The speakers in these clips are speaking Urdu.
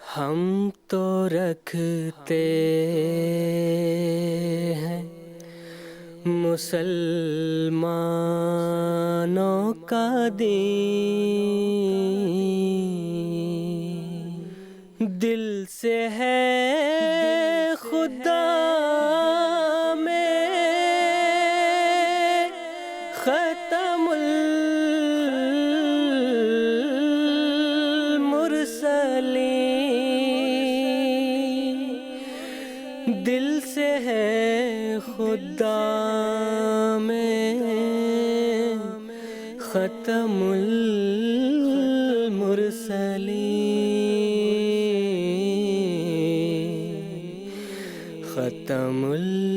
ہم تو رکھتے ہیں مسلمانوں کا دین، دل سے ہے خدا میں ختم المرسلین، دل سے ہے خدا میں ختم المرسلین، ختم المرسلین۔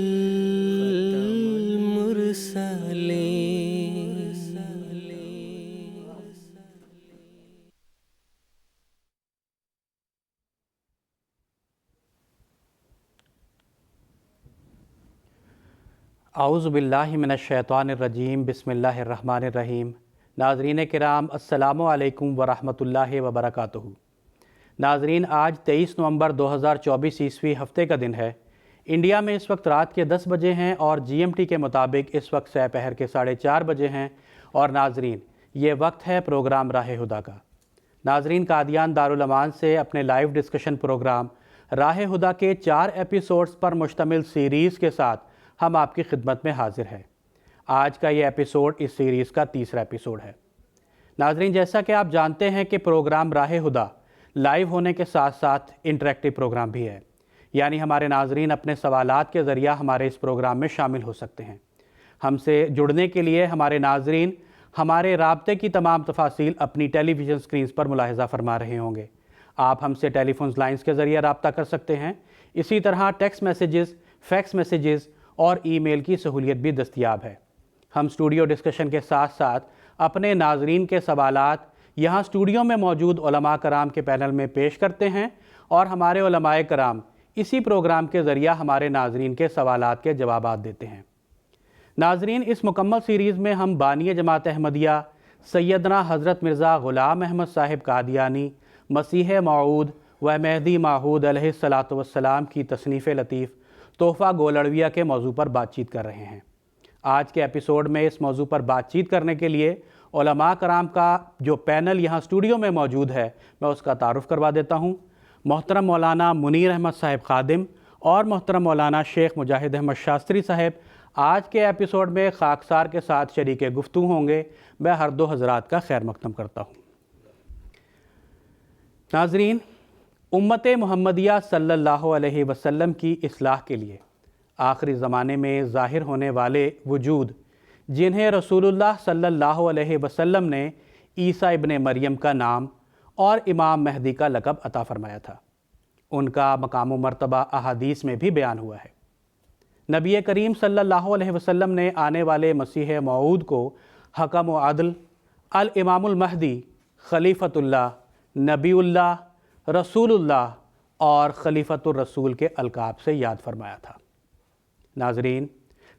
اعوذ باللہ من الشیطان الرجیم، بسم اللہ الرحمن الرحیم۔ ناظرین کرام، السلام علیکم ورحمۃ اللہ وبرکاتہ۔ ناظرین، آج 23 نومبر 2024 عیسوی ہفتے کا دن ہے۔ انڈیا میں اس وقت رات کے 10 بجے ہیں اور جی ایم ٹی کے مطابق اس وقت سہ پہر کے 4:30 بجے ہیں۔ اور ناظرین، یہ وقت ہے پروگرام راہ ہدیٰ کا۔ ناظرین، قادیان دارالامان سے اپنے لائیو ڈسکشن پروگرام راہ ہدیٰ کے 4 ایپیسوڈز پر مشتمل سیریز کے ساتھ ہم آپ کی خدمت میں حاضر ہیں۔ آج کا یہ ایپیسوڈ اس سیریز کا تیسرا ایپیسوڈ ہے۔ ناظرین، جیسا کہ آپ جانتے ہیں کہ پروگرام راہ ہدیٰ لائیو ہونے کے ساتھ ساتھ انٹریکٹیو پروگرام بھی ہے، یعنی ہمارے ناظرین اپنے سوالات کے ذریعہ ہمارے اس پروگرام میں شامل ہو سکتے ہیں۔ ہم سے جڑنے کے لیے ہمارے ناظرین ہمارے رابطے کی تمام تفاصیل اپنی ٹیلی ویژن سکرینز پر ملاحظہ فرما رہے ہوں گے۔ آپ ہم سے ٹیلی فونز لائنز کے ذریعہ رابطہ کر سکتے ہیں۔ اسی طرح ٹیکسٹ میسیجز، فیکس میسیجز اور ای میل کی سہولیت بھی دستیاب ہے۔ ہم اسٹوڈیو ڈسکشن کے ساتھ ساتھ اپنے ناظرین کے سوالات یہاں اسٹوڈیو میں موجود علماء کرام کے پینل میں پیش کرتے ہیں اور ہمارے علماء کرام اسی پروگرام کے ذریعہ ہمارے ناظرین کے سوالات کے جوابات دیتے ہیں۔ ناظرین، اس مکمل سیریز میں ہم بانی جماعت احمدیہ سیدنا حضرت مرزا غلام احمد صاحب قادیانی مسیح موعود و مہدی ماعود علیہ الصلاۃ والسلام کی تصنیف لطیف تحفہ گولڑویہ کے موضوع پر بات چیت کر رہے ہیں۔ آج کے ایپیسوڈ میں اس موضوع پر بات چیت کرنے کے لیے علماء کرام کا جو پینل یہاں اسٹوڈیو میں موجود ہے، میں اس کا تعارف کروا دیتا ہوں۔ محترم مولانا منیر احمد صاحب خادم اور محترم مولانا شیخ مجاہد احمد شاستری صاحب آج کے ایپیسوڈ میں خاکسار کے ساتھ شریک گفتگو ہوں گے۔ میں ہر دو حضرات کا خیر مقدم کرتا ہوں۔ ناظرین، امت محمدیہ صلی اللہ علیہ وسلم کی اصلاح کے لیے آخری زمانے میں ظاہر ہونے والے وجود جنہیں رسول اللہ صلی اللہ علیہ وسلم نے عیسیٰ ابن مریم کا نام اور امام مہدی کا لقب عطا فرمایا تھا، ان کا مقام و مرتبہ احادیث میں بھی بیان ہوا ہے۔ نبی کریم صلی اللہ علیہ وسلم نے آنے والے مسیح موعود کو حکم و عدل، الامام المہدی، خلیفۃ اللہ، نبی اللہ، رسول اللہ اور خلیفۃ الرسول کے القاب سے یاد فرمایا تھا۔ ناظرین،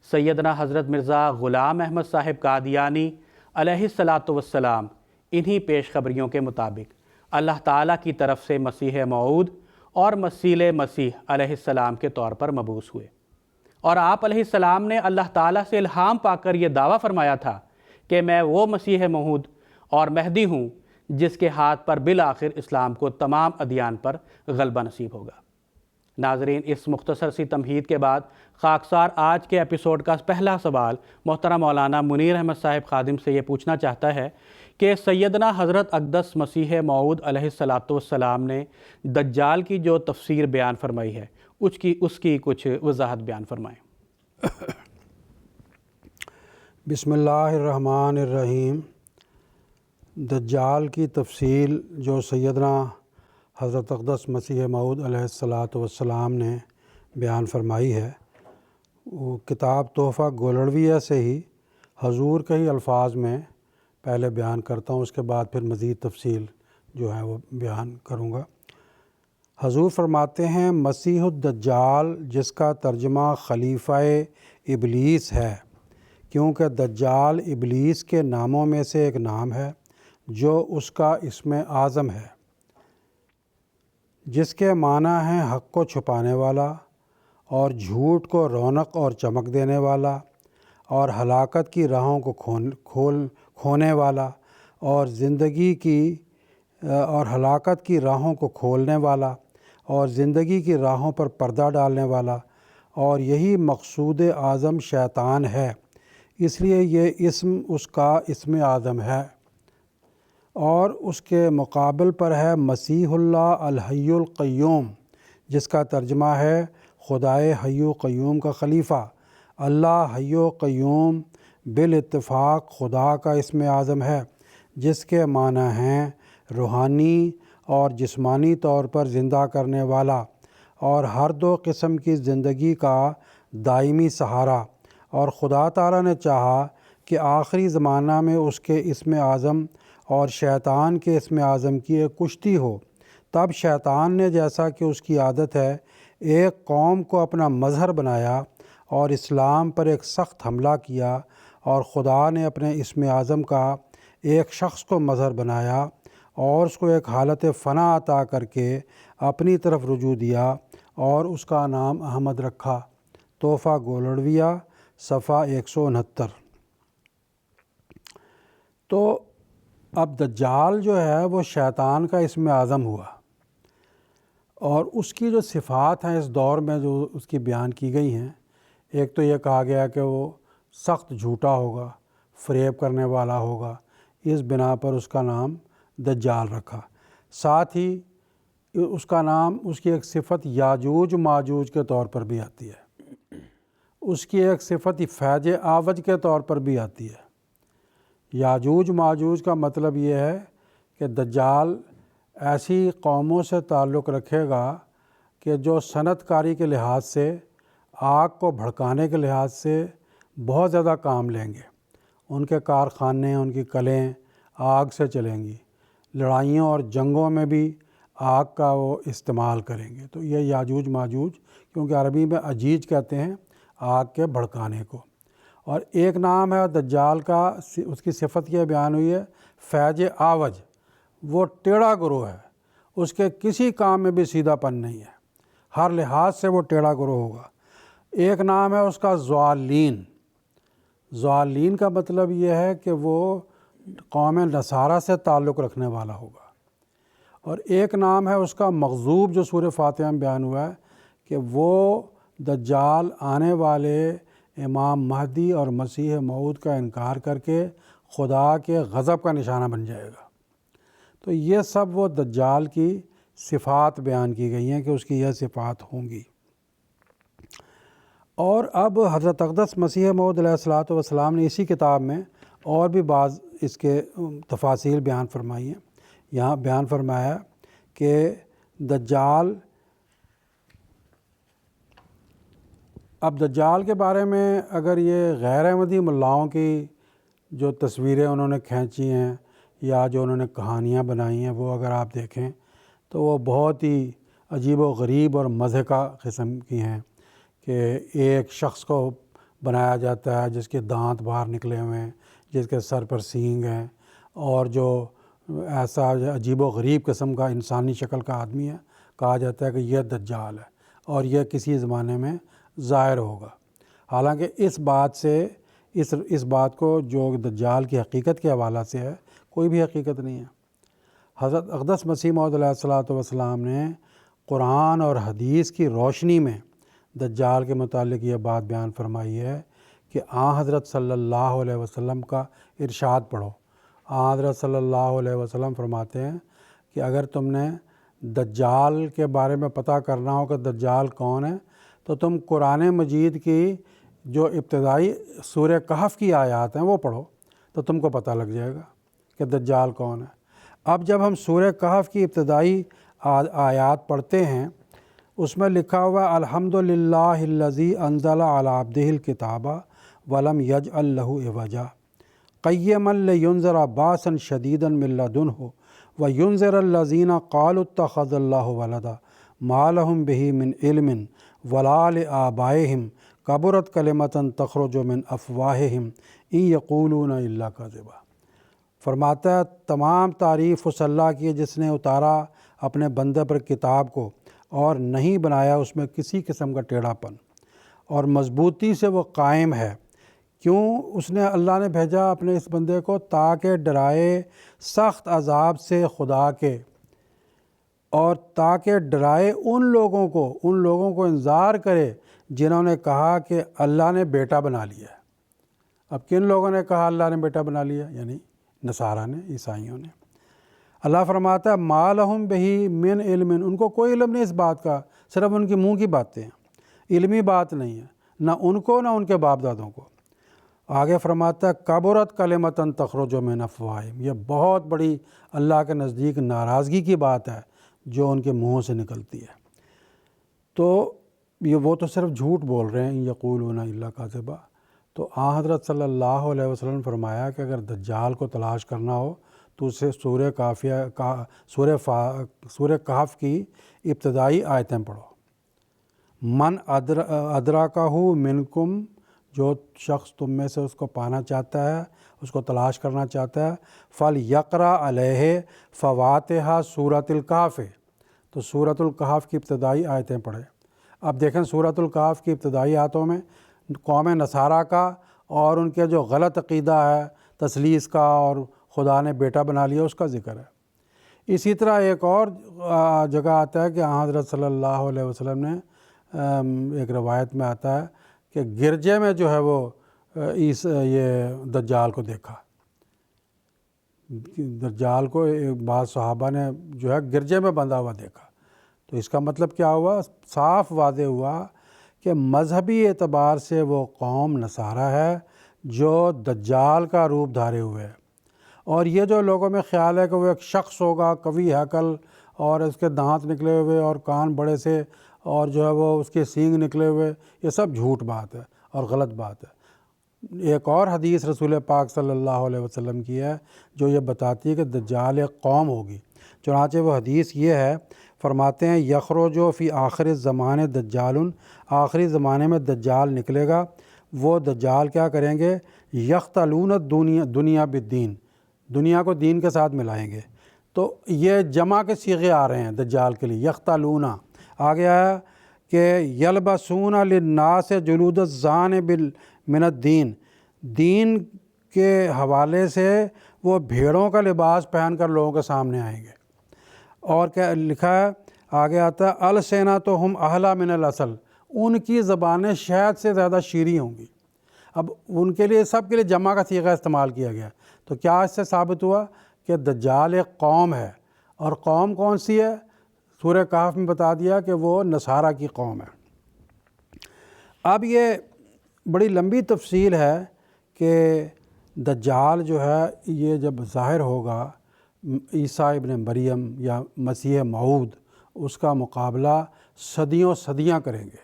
سیدنا حضرت مرزا غلام احمد صاحب قادیانی علیہ الصلاۃ والسلام انہی پیش خبریوں کے مطابق اللہ تعالیٰ کی طرف سے مسیح موعود اور مسیل مسیح علیہ السلام کے طور پر مبعوث ہوئے، اور آپ علیہ السلام نے اللہ تعالیٰ سے الہام پا کر یہ دعویٰ فرمایا تھا کہ میں وہ مسیح موعود اور مہدی ہوں جس کے ہاتھ پر بالآخر اسلام کو تمام ادیان پر غلبہ نصیب ہوگا۔ ناظرین، اس مختصر سی تمہید کے بعد خاکسار آج کے ایپیسوڈ کا پہلا سوال محترم مولانا منیر احمد صاحب خادم سے یہ پوچھنا چاہتا ہے کہ سیدنا حضرت اقدس مسیح موعود علیہ الصلاۃ والسلام نے دجال کی جو تفسیر بیان فرمائی ہے اس کی کچھ وضاحت بیان فرمائیں۔ بسم اللہ الرحمن الرحیم۔ دجال کی تفصیل جو سیدنا حضرت اقدس مسیح موعود علیہ الصلاۃ والسلام نے بیان فرمائی ہے، وہ کتاب تحفہ گولڑویہ سے ہی حضور کے ہی الفاظ میں پہلے بیان کرتا ہوں، اس کے بعد پھر مزید تفصیل جو ہے وہ بیان کروں گا۔ حضور فرماتے ہیں، مسیح الدجال جس کا ترجمہ خلیفہ ابلیس ہے، کیونکہ دجال ابلیس کے ناموں میں سے ایک نام ہے جو اس کا اسم اعظم ہے، جس کے معنی ہیں حق کو چھپانے والا اور جھوٹ کو رونق اور چمک دینے والا اور ہلاکت کی راہوں کو کھونے والا اور ہلاکت کی راہوں کو کھولنے والا اور زندگی کی راہوں پر پردہ ڈالنے والا، اور یہی مقصود اعظم شیطان ہے، اس لیے یہ اسم اس کا اسم اعظم ہے۔ اور اس کے مقابل پر ہے مسیح اللہ الحی القیوم، جس کا ترجمہ ہے خدائے حی و قیوم کا خلیفہ۔ اللہ حی و قیوم بالاتفاق خدا کا اسم اعظم ہے، جس کے معنی ہیں روحانی اور جسمانی طور پر زندہ کرنے والا اور ہر دو قسم کی زندگی کا دائمی سہارا۔ اور خدا تعالیٰ نے چاہا کہ آخری زمانہ میں اس کے اسم اعظم اور شیطان کے اسم اعظم کی ایک کشتی ہو۔ تب شیطان نے، جیسا کہ اس کی عادت ہے، ایک قوم کو اپنا مظہر بنایا اور اسلام پر ایک سخت حملہ کیا، اور خدا نے اپنے اسم اعظم کا ایک شخص کو مظہر بنایا اور اس کو ایک حالت فنا عطا کر کے اپنی طرف رجوع دیا اور اس کا نام احمد رکھا۔ تحفہ گولڑویہ صفحہ 169۔ تو اب دجال جو ہے وہ شیطان کا اسم اعظم ہوا، اور اس کی جو صفات ہیں اس دور میں جو اس کی بیان کی گئی ہیں، ایک تو یہ کہا گیا کہ وہ سخت جھوٹا ہوگا، فریب کرنے والا ہوگا، اس بنا پر اس کا نام دجال رکھا۔ ساتھ ہی اس کا نام، اس کی ایک صفت یاجوج ماجوج کے طور پر بھی آتی ہے، اس کی ایک صفت فیض آوج کے طور پر بھی آتی ہے۔ یاجوج ماجوج کا مطلب یہ ہے کہ دجال ایسی قوموں سے تعلق رکھے گا کہ جو صنعت کاری کے لحاظ سے، آگ کو بھڑکانے کے لحاظ سے بہت زیادہ کام لیں گے۔ ان کے کارخانے، ان کی کلیں آگ سے چلیں گی، لڑائیوں اور جنگوں میں بھی آگ کا وہ استعمال کریں گے۔ تو یہ یاجوج ماجوج، کیونکہ عربی میں اجیج کہتے ہیں آگ کے بھڑکانے کو۔ اور ایک نام ہے دجال کا، اس کی صفت یہ بیان ہوئی ہے فیض آوج، وہ ٹیڑھا گروہ ہے، اس کے کسی کام میں بھی سیدھا پن نہیں ہے، ہر لحاظ سے وہ ٹیڑھا گروہ ہوگا۔ ایک نام ہے اس کا ضالین۔ ضالین کا مطلب یہ ہے کہ وہ قوم نصارہ سے تعلق رکھنے والا ہوگا۔ اور ایک نام ہے اس کا مغضوب، جو سورہ فاتحہ میں بیان ہوا ہے کہ وہ دجال آنے والے امام مہدی اور مسیح موعود کا انکار کر کے خدا کے غضب کا نشانہ بن جائے گا۔ تو یہ سب وہ دجال کی صفات بیان کی گئی ہیں کہ اس کی یہ صفات ہوں گی۔ اور اب حضرت اقدس مسیح موعود علیہ الصلوۃ والسلام نے اسی کتاب میں اور بھی بعض اس کے تفاصیل بیان فرمائی ہیں۔ یہاں بیان فرمایا کہ دجال، اب دجال کے بارے میں اگر یہ غیر احمدی ملاؤں کی جو تصویریں انہوں نے کھینچی ہیں یا جو انہوں نے کہانیاں بنائی ہیں، وہ اگر آپ دیکھیں تو وہ بہت ہی عجیب و غریب اور مضحکہ قسم کی ہیں، کہ ایک شخص کو بنایا جاتا ہے جس کے دانت باہر نکلے ہوئے ہیں، جس کے سر پر سینگ ہیں، اور جو ایسا عجیب و غریب قسم کا انسانی شکل کا آدمی ہے، کہا جاتا ہے کہ یہ دجال ہے اور یہ کسی زمانے میں ظاہر ہوگا۔ حالانکہ اس بات سے اس بات کو جو دجال کی حقیقت کے حوالہ سے ہے، کوئی بھی حقیقت نہیں ہے۔ حضرت اقدس مسیح موعود علیہ الصلوۃ والسلام نے قرآن اور حدیث کی روشنی میں دجال کے متعلق یہ بات بیان فرمائی ہے کہ حضرت صلی اللہ علیہ وسلم کا ارشاد پڑھو۔ حضرت صلی اللہ علیہ وسلم فرماتے ہیں کہ اگر تم نے دجال کے بارے میں پتہ کرنا ہو کہ دجال کون ہے، تو تم قرآن مجید کی جو ابتدائی سورہ کہف کی آیات ہیں وہ پڑھو، تو تم کو پتہ لگ جائے گا کہ دجال کون ہے۔ اب جب ہم سورہ کہف کی ابتدائی آیات پڑھتے ہیں، اس میں لکھا ہوا الحمدللہ الذی انزل علی عبدہ الکتاب ولم یجعل لہ عوجا قیما لینذر باسا شدیدا من لدنہ وینذر الذین قالوا اتخذ اللہ ولدا ما لہم بہ من علم ولا لآبائہم کبرت کلمۃ تخرج من افواہہم ان یقولون الا کذبا۔ فرماتا ہے تمام تعریف اس اللہ کی ہے جس نے اتارا اپنے بندے پر کتاب کو اور نہیں بنایا اس میں کسی قسم کا ٹیڑھا پن، اور مضبوطی سے وہ قائم ہے۔ کیوں اس نے اللہ نے بھیجا اپنے اس بندے کو؟ تاکہ ڈرائے سخت عذاب سے خدا کے، اور تاکہ ڈرائے ان لوگوں کو انذار کرے جنہوں نے کہا کہ اللہ نے بیٹا بنا لیا ہے۔ اب کن لوگوں نے کہا اللہ نے بیٹا بنا لیا؟ یعنی نصارہ نے، عیسائیوں نے۔ اللہ فرماتا ہے ما لہم بہی من علم، ان کو کوئی علم نہیں اس بات کا، صرف ان کی منہ کی باتیں ہیں، علمی بات نہیں ہے، نہ ان کو نہ ان کے باپ دادوں کو۔ آگے فرماتا ہے کبرت کلمۃ تخرج من افواہہم، یہ بہت بڑی اللہ کے نزدیک ناراضگی کی بات ہے جو ان کے منہوں سے نکلتی ہے۔ تو وہ تو صرف جھوٹ بول رہے ہیں، یقولون الا کاذبا۔ تو حضرت صلی اللہ علیہ وسلم نے فرمایا کہ اگر دجال کو تلاش کرنا ہو تو اسے سورہ کہف کی ابتدائی آیتیں پڑھو۔ من ادرکہ منکم، جو شخص تم میں سے اس کو پانا چاہتا ہے، اس کو تلاش کرنا چاہتا ہے، فلیقرأ علیہ فواتحہ سورۃ الکہف، تو سورۃ الکہف کی ابتدائی آیتیں پڑھے۔ اب دیکھیں سورۃ الکہف کی ابتدائی آیتوں میں قوم نصارہ کا اور ان کے جو غلط عقیدہ ہے تثلیث کا اور خدا نے بیٹا بنا لیا اس کا ذکر ہے۔ اسی طرح ایک اور جگہ آتا ہے کہ حضرت صلی اللہ علیہ وسلم نے ایک روایت میں آتا ہے کہ گرجے میں جو ہے وہ یہ دجال کو دیکھا، دجال کو بعض صحابہ نے جو ہے گرجے میں بندھا ہوا دیکھا۔ تو اس کا مطلب کیا ہوا؟ صاف واضح ہوا کہ مذہبی اعتبار سے وہ قوم نصارہ ہے جو دجال کا روپ دھارے ہوئے ہے۔ اور یہ جو لوگوں میں خیال ہے کہ وہ ایک شخص ہوگا قوی ہیکل اور اس کے دانت نکلے ہوئے اور کان بڑے سے اور جو ہے وہ اس کے سینگ نکلے ہوئے، یہ سب جھوٹ بات ہے اور غلط بات ہے۔ ایک اور حدیث رسول پاک صلی اللہ علیہ وسلم کی ہے جو یہ بتاتی ہے کہ دجال ایک قوم ہوگی۔ چنانچہ وہ حدیث یہ ہے، فرماتے ہیں یخرج فی آخر الزمان دجال، آخری زمانے میں دجال نکلے گا۔ وہ دجال کیا کریں گے؟ یختلون دنیا بالدین، دنیا کو دین کے ساتھ ملائیں گے۔ تو یہ جمع کے صیغے آ رہے ہیں دجال کے لیے، یختلون۔ آگے آیا کہ یلبسون للناس جلود الزان من الدین، دین کے حوالے سے وہ بھیڑوں کا لباس پہن کر لوگوں کے سامنے آئیں گے۔ اور کیا لکھا ہے آگے آتا ہے السنتہم احلی من العسل، ان کی زبانیں شہد سے زیادہ شیریں ہوں گی۔ اب ان کے لیے سب کے لیے جمع کا صیغہ استعمال کیا گیا، تو کیا اس سے ثابت ہوا کہ دجال ایک قوم ہے، اور قوم کون سی ہے؟ سورہ کہف میں بتا دیا کہ وہ نصارہ کی قوم ہے۔ اب یہ بڑی لمبی تفصیل ہے کہ دجال جو ہے یہ جب ظاہر ہوگا عیسیٰ ابن مریم یا مسیح موعود، اس کا مقابلہ صدیاں کریں گے۔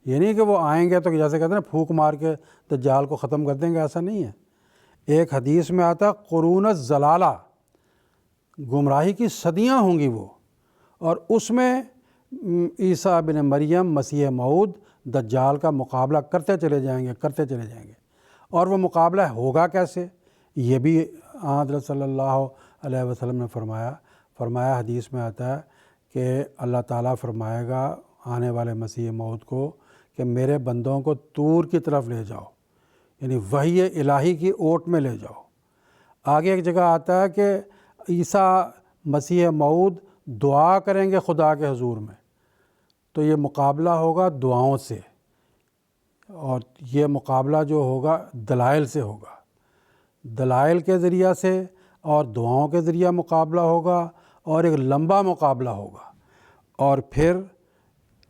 یہ نہیں کہ وہ آئیں گے تو جیسے کہتے ہیں نا پھونک مار کے دجال کو ختم کر دیں گے، ایسا نہیں ہے۔ ایک حدیث میں آتا قرون الضلالہ، گمراہی کی صدیاں ہوں گی وہ، اور اس میں عیسیٰ ابن مریم مسیح موعود دجال کا مقابلہ کرتے چلے جائیں گے۔ اور وہ مقابلہ ہوگا کیسے؟ یہ بھی حضرت صلی اللہ علیہ وسلم نے فرمایا حدیث میں آتا ہے کہ اللہ تعالیٰ فرمائے گا آنے والے مسیح موعود کو کہ میرے بندوں کو طور کی طرف لے جاؤ، یعنی وحی الہی کی اوٹ میں لے جاؤ۔ آگے ایک جگہ آتا ہے کہ عیسیٰ مسیح موعود دعا کریں گے خدا کے حضور میں، تو یہ مقابلہ ہوگا دعاؤں سے، اور یہ مقابلہ جو ہوگا دلائل سے ہوگا، دلائل کے ذریعہ سے اور دعاؤں کے ذریعہ مقابلہ ہوگا، اور ایک لمبا مقابلہ ہوگا۔ اور پھر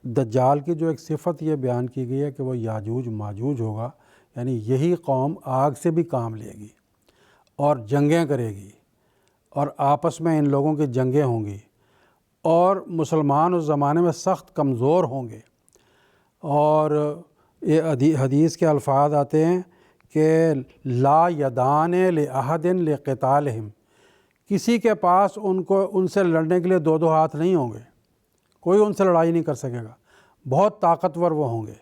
دجال کی جو ایک صفت یہ بیان کی گئی ہے کہ وہ یاجوج ماجوج ہوگا، یعنی یہی قوم آگ سے بھی کام لے گی اور جنگیں کرے گی، اور آپس میں ان لوگوں کی جنگیں ہوں گی، اور مسلمان اس زمانے میں سخت کمزور ہوں گے۔ اور یہ حدیث کے الفاظ آتے ہیں کہ لا یدان لأحد لقتالہم، کسی کے پاس ان سے لڑنے کے لیے دو ہاتھ نہیں ہوں گے، کوئی ان سے لڑائی نہیں کر سکے گا، بہت طاقتور وہ ہوں گے۔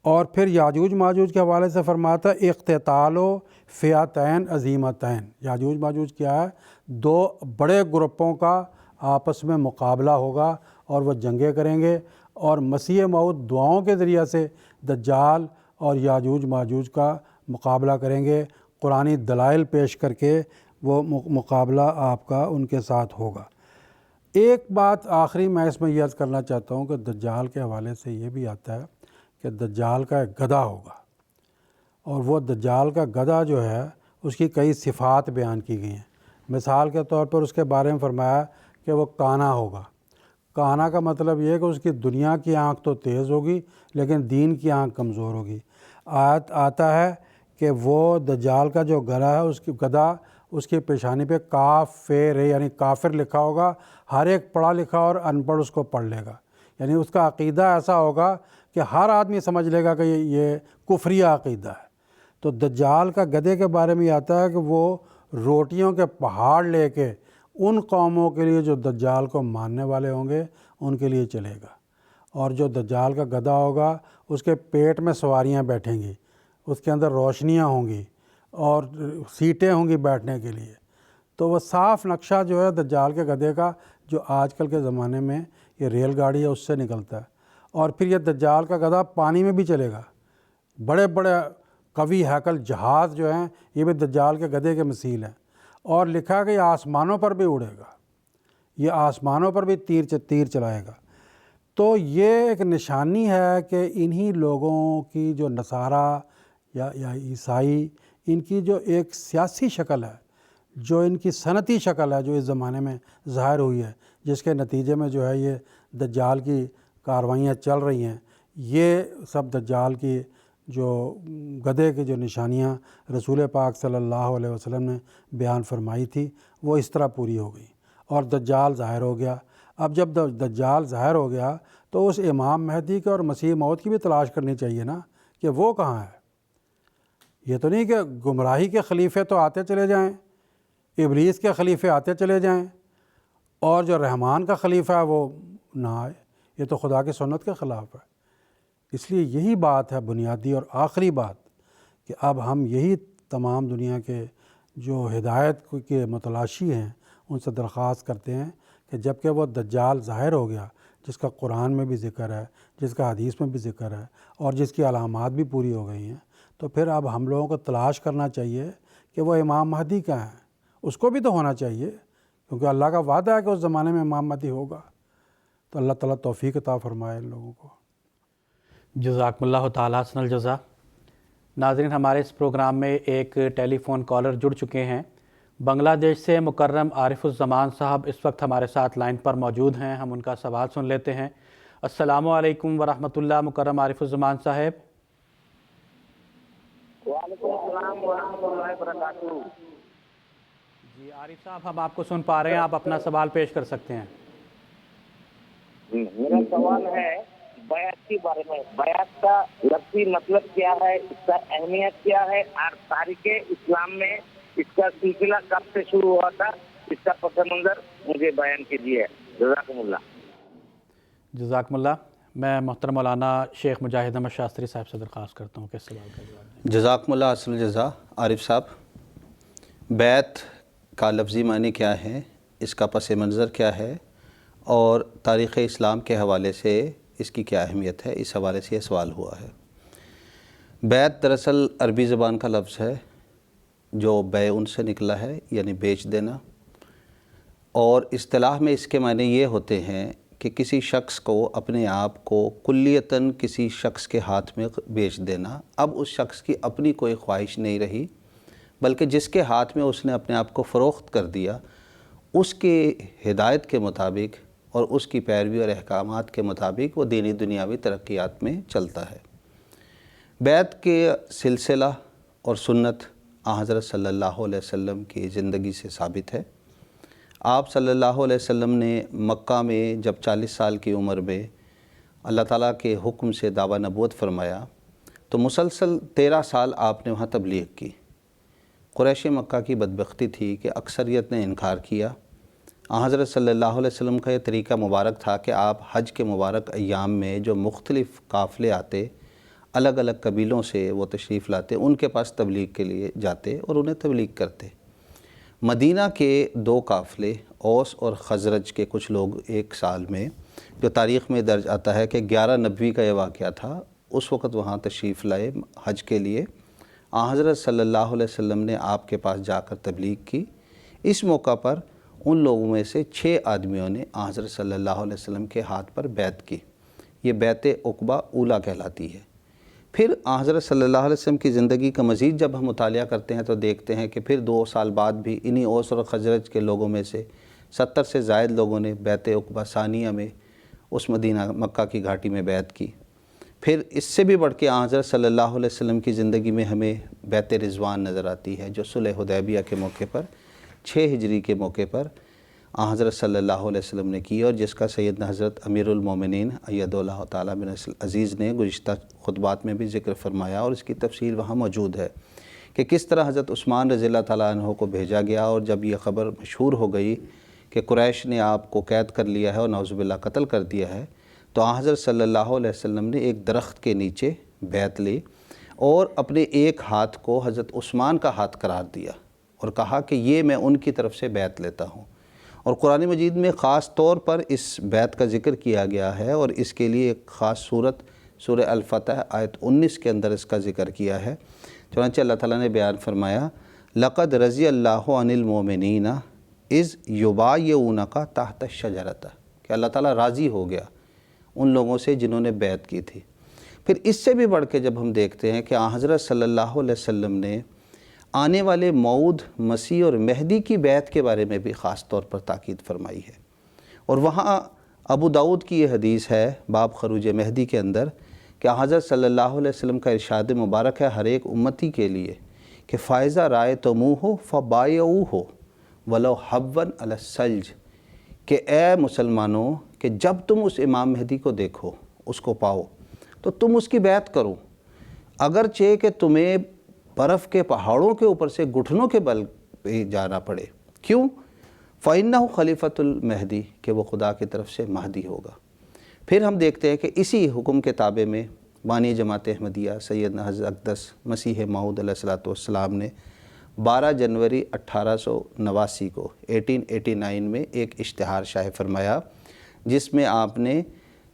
اور پھر یاجوج ماجوج کے حوالے سے فرماتا ہے اقتتال فئتین عظیمتین، یاجوج ماجوج کیا ہے؟ دو بڑے گروپوں کا آپس میں مقابلہ ہوگا اور وہ جنگیں کریں گے، اور مسیح موعود دعاؤں کے ذریعہ سے دجال اور یاجوج ماجوج کا مقابلہ کریں گے، قرآنی دلائل پیش کر کے وہ مقابلہ آپ کا ان کے ساتھ ہوگا۔ ایک بات آخری میں اس میں یہ عرض کرنا چاہتا ہوں کہ دجال کے حوالے سے یہ بھی آتا ہے کہ دجال کا ایک گدھا ہوگا، اور وہ دجال کا گدھا جو ہے اس کی کئی صفات بیان کی گئی ہیں۔ مثال کے طور پر اس کے بارے میں فرمایا کہ وہ کانا ہوگا۔ کانا کا مطلب یہ ہے کہ اس کی دنیا کی آنکھ تو تیز ہوگی لیکن دین کی آنکھ کمزور ہوگی۔ آیت آتا ہے کہ وہ دجال کا جو گدھا ہے اس کی پیشانی پہ کافر یعنی کافر لکھا ہوگا، ہر ایک پڑھا لکھا اور ان پڑھ اس کو پڑھ لے گا، یعنی اس کا عقیدہ ایسا ہوگا کہ ہر آدمی سمجھ لے گا کہ یہ کفریہ عقیدہ ہے۔ تو دجال کا گدھے کے بارے میں یہ آتا ہے کہ وہ روٹیوں کے پہاڑ لے کے ان قوموں کے لیے جو دجال کو ماننے والے ہوں گے ان کے لیے چلے گا، اور جو دجال کا گدھا ہوگا اس کے پیٹ میں سواریاں بیٹھیں گی، اس کے اندر روشنیاں ہوں گی اور سیٹیں ہوں گی بیٹھنے کے لیے۔ تو وہ صاف نقشہ جو ہے دجال کے گدھے کا، جو آج کل کے زمانے میں یہ ریل گاڑی ہے اس سے نکلتا ہے، اور پھر یہ دجال کا گدھا پانی میں بھی چلے گا۔ بڑے بڑے قوی ہیکل جہاز جو ہیں یہ بھی دجال کے گدھے کے مثیل ہیں، اور لکھا ہے کہ یہ آسمانوں پر بھی اڑے گا، یہ آسمانوں پر بھی تیر چلائے گا۔ تو یہ ایک نشانی ہے کہ انہی لوگوں کی جو نصارہ یا عیسائی، ان کی جو ایک سیاسی شکل ہے، جو ان کی صنعتی شکل ہے جو اس زمانے میں ظاہر ہوئی ہے، جس کے نتیجے میں جو ہے یہ دجال کی کاروائیاں چل رہی ہیں، یہ سب دجال کی جو گدھے کی جو نشانیاں رسول پاک صلی اللہ علیہ وسلم نے بیان فرمائی تھی وہ اس طرح پوری ہو گئی، اور دجال ظاہر ہو گیا۔ اب جب دجال ظاہر ہو گیا تو اس امام مہدی کے اور مسیح موعود کی بھی تلاش کرنی چاہیے نا کہ وہ کہاں ہے۔ یہ تو نہیں کہ گمراہی کے خلیفے تو آتے چلے جائیں، ابلیس کے خلیفے آتے چلے جائیں، اور جو رحمان کا خلیفہ ہے وہ نہ آئے، یہ تو خدا کی سنت کے خلاف ہے۔ اس لیے یہی بات ہے بنیادی اور آخری بات کہ اب ہم یہی تمام دنیا کے جو ہدایت کے متلاشی ہیں ان سے درخواست کرتے ہیں کہ جب کہ وہ دجال ظاہر ہو گیا، جس کا قرآن میں بھی ذکر ہے، جس کا حدیث میں بھی ذکر ہے، اور جس کی علامات بھی پوری ہو گئی ہیں، تو پھر اب ہم لوگوں کو تلاش کرنا چاہیے کہ وہ امام مہدی کہاں ہیں۔ اس کو بھی تو ہونا چاہیے، کیونکہ اللہ کا وعدہ ہے کہ اس زمانے میں امام مہدی ہوگا۔ تو اللہ تعالیٰ توفیق عطا فرمائے ان لوگوں کو۔ جزاکم اللہ تعالیٰ حسن الجزا۔ ناظرین، ہمارے اس پروگرام میں ایک ٹیلی فون کالر جڑ چکے ہیں بنگلہ دیش سے۔ مکرم عارف الزمان صاحب اس وقت ہمارے ساتھ لائن پر موجود ہیں، ہم ان کا سوال سن لیتے ہیں۔ السلام علیکم ورحمۃ اللہ، مکرم عارف الزمان صاحب۔ وعلیکم السلام ورحمۃ اللہ وبرکاتہ۔ جی عارف صاحب، ہم آپ کو سن پا رہے ہیں، آپ اپنا سوال پیش کر سکتے ہیں۔ میرا سوال ہے بیعت کے بارے میں۔ بیعت کا لفظی مطلب کیا ہے، اس کا اہمیت کیا ہے، اور تاریخ اسلام میں اس کا سلسلہ کب سے شروع ہوا تھا، اس کا پس منظر مجھے بیان کیجیے۔ جزاکم اللہ۔ جزاکم اللہ۔ میں محترم مولانا شیخ مجاہد احمد شاستری صاحب سے درخواست کرتا ہوں کہ اس سوال کا جواب دیں۔ جزاکم اللہ حسن الجزا۔ عارف صاحب، بیعت کا لفظی معنی کیا ہے، اس کا پس منظر کیا ہے، اور تاریخ اسلام کے حوالے سے اس کی کیا اہمیت ہے، اس حوالے سے یہ سوال ہوا ہے۔ بیعت دراصل عربی زبان کا لفظ ہے جو بیعن سے نکلا ہے، یعنی بیچ دینا، اور اصطلاح میں اس کے معنی یہ ہوتے ہیں کہ کسی شخص کو اپنے آپ کو کلیتاً کسی شخص کے ہاتھ میں بیچ دینا۔ اب اس شخص کی اپنی کوئی خواہش نہیں رہی، بلکہ جس کے ہاتھ میں اس نے اپنے آپ کو فروخت کر دیا، اس کے ہدایت کے مطابق اور اس کی پیروی اور احکامات کے مطابق وہ دینی دنیاوی ترقیات میں چلتا ہے۔ بیعت کے سلسلہ اور سنت حضرت صلی اللہ علیہ وسلم کی زندگی سے ثابت ہے۔ آپ صلی اللہ علیہ وسلم نے مکہ میں جب 40 سال کی عمر میں اللہ تعالیٰ کے حکم سے دعویٰ نبوت فرمایا تو مسلسل 13 سال آپ نے وہاں تبلیغ کی۔ قریش مکہ کی بدبختی تھی کہ اکثریت نے انکار کیا۔ حضرت صلی اللہ علیہ وسلم کا یہ طریقہ مبارک تھا کہ آپ حج کے مبارک ایام میں جو مختلف قافلے آتے، الگ الگ قبیلوں سے وہ تشریف لاتے، ان کے پاس تبلیغ کے لیے جاتے اور انہیں تبلیغ کرتے۔ مدینہ کے 2 قافلے اوس اور خزرج کے کچھ لوگ ایک سال میں، جو تاریخ میں درج آتا ہے کہ 11 نبوی کا یہ واقعہ تھا، اس وقت وہاں تشریف لائے حج کے لیے۔ آن حضرت صلی اللہ علیہ وسلم نے آپ کے پاس جا کر تبلیغ کی۔ اس موقع پر ان لوگوں میں سے 6 آدمیوں نے آن حضرت صلی اللہ علیہ وسلم کے ہاتھ پر بیعت کی۔ یہ بیعت عقبہ اولیٰ کہلاتی ہے۔ پھر آن حضرت صلی اللہ علیہ وسلم کی زندگی کا مزید جب ہم مطالعہ کرتے ہیں تو دیکھتے ہیں کہ پھر 2 سال بعد بھی انہی اوس اور خزرج کے لوگوں میں سے 70 سے زائد لوگوں نے بیعت عقبہ ثانیہ میں اس مدینہ مکہ کی گھاٹی میں بیعت کی۔ پھر اس سے بھی بڑھ کے آن حضرت صلی اللہ علیہ وسلم کی زندگی میں ہمیں بیعت رضوان نظر آتی ہے، جو صلح حدیبیہ کے موقع پر 6 ہجری کے موقع پر آن حضرت صلی اللہ علیہ وسلم نے کی، اور جس کا سیدنا حضرت امیر المومنین اید اللہ تعالیٰ بن عزیز نے گزشتہ خطبات میں بھی ذکر فرمایا، اور اس کی تفصیل وہاں موجود ہے کہ کس طرح حضرت عثمان رضی اللہ تعالیٰ عنہ کو بھیجا گیا، اور جب یہ خبر مشہور ہو گئی کہ قریش نے آپ کو قید کر لیا ہے اور نعوذ باللہ قتل کر دیا ہے، تو آن حضرت صلی اللہ علیہ وسلم نے ایک درخت کے نیچے بیعت لی اور اپنے ایک ہاتھ کو حضرت عثمان کا ہاتھ قرار دیا اور کہا کہ یہ میں ان کی طرف سے بیعت لیتا ہوں۔ اور قرآن مجید میں خاص طور پر اس بیعت کا ذکر کیا گیا ہے، اور اس کے لیے ایک خاص صورت سورہ الفتح آیت 19 کے اندر اس کا ذکر کیا ہے۔ چنانچہ اللہ تعالیٰ نے بیان فرمایا لَقَدْ رَضِيَ اللَّهُ عَنِ الْمُؤْمِنِينَ اِذْ يُبَايِعُونَكَ تَحْتَ الشَّجَرَةِ، کہ اللہ تعالیٰ راضی ہو گیا ان لوگوں سے جنہوں نے بیعت کی تھی۔ پھر اس سے بھی بڑھ کے جب ہم دیکھتے ہیں کہ آن حضرت صلی اللہ علیہ وسلم نے آنے والے موعود مسیح اور مہدی کی بیعت کے بارے میں بھی خاص طور پر تاکید فرمائی ہے، اور وہاں ابو داؤد کی یہ حدیث ہے باب خروج مہدی کے اندر کہ حضرت صلی اللہ علیہ وسلم کا ارشاد مبارک ہے ہر ایک امتی کے لیے کہ فائزہ رائے تموہ ہو فبایعوہ ہو ولو حبًا علی الثلج، کہ اے مسلمانوں کہ جب تم اس امام مہدی کو دیکھو، اس کو پاؤ، تو تم اس کی بیعت کرو، اگرچہ کہ تمہیں برف کے پہاڑوں کے اوپر سے گھٹنوں کے بل پہ جانا پڑے۔ کیوں؟ فَإِنَّهُ خلیفۃ المہدی، کہ وہ خدا کی طرف سے مہدی ہوگا۔ پھر ہم دیکھتے ہیں کہ اسی حکم کے تابع میں بانی جماعت احمدیہ سیدنا حضرت اقدس مسیح موعود علیہ السلام نے 12 جنوری 1889 کو 1889 میں ایک اشتہار شائع فرمایا، جس میں آپ نے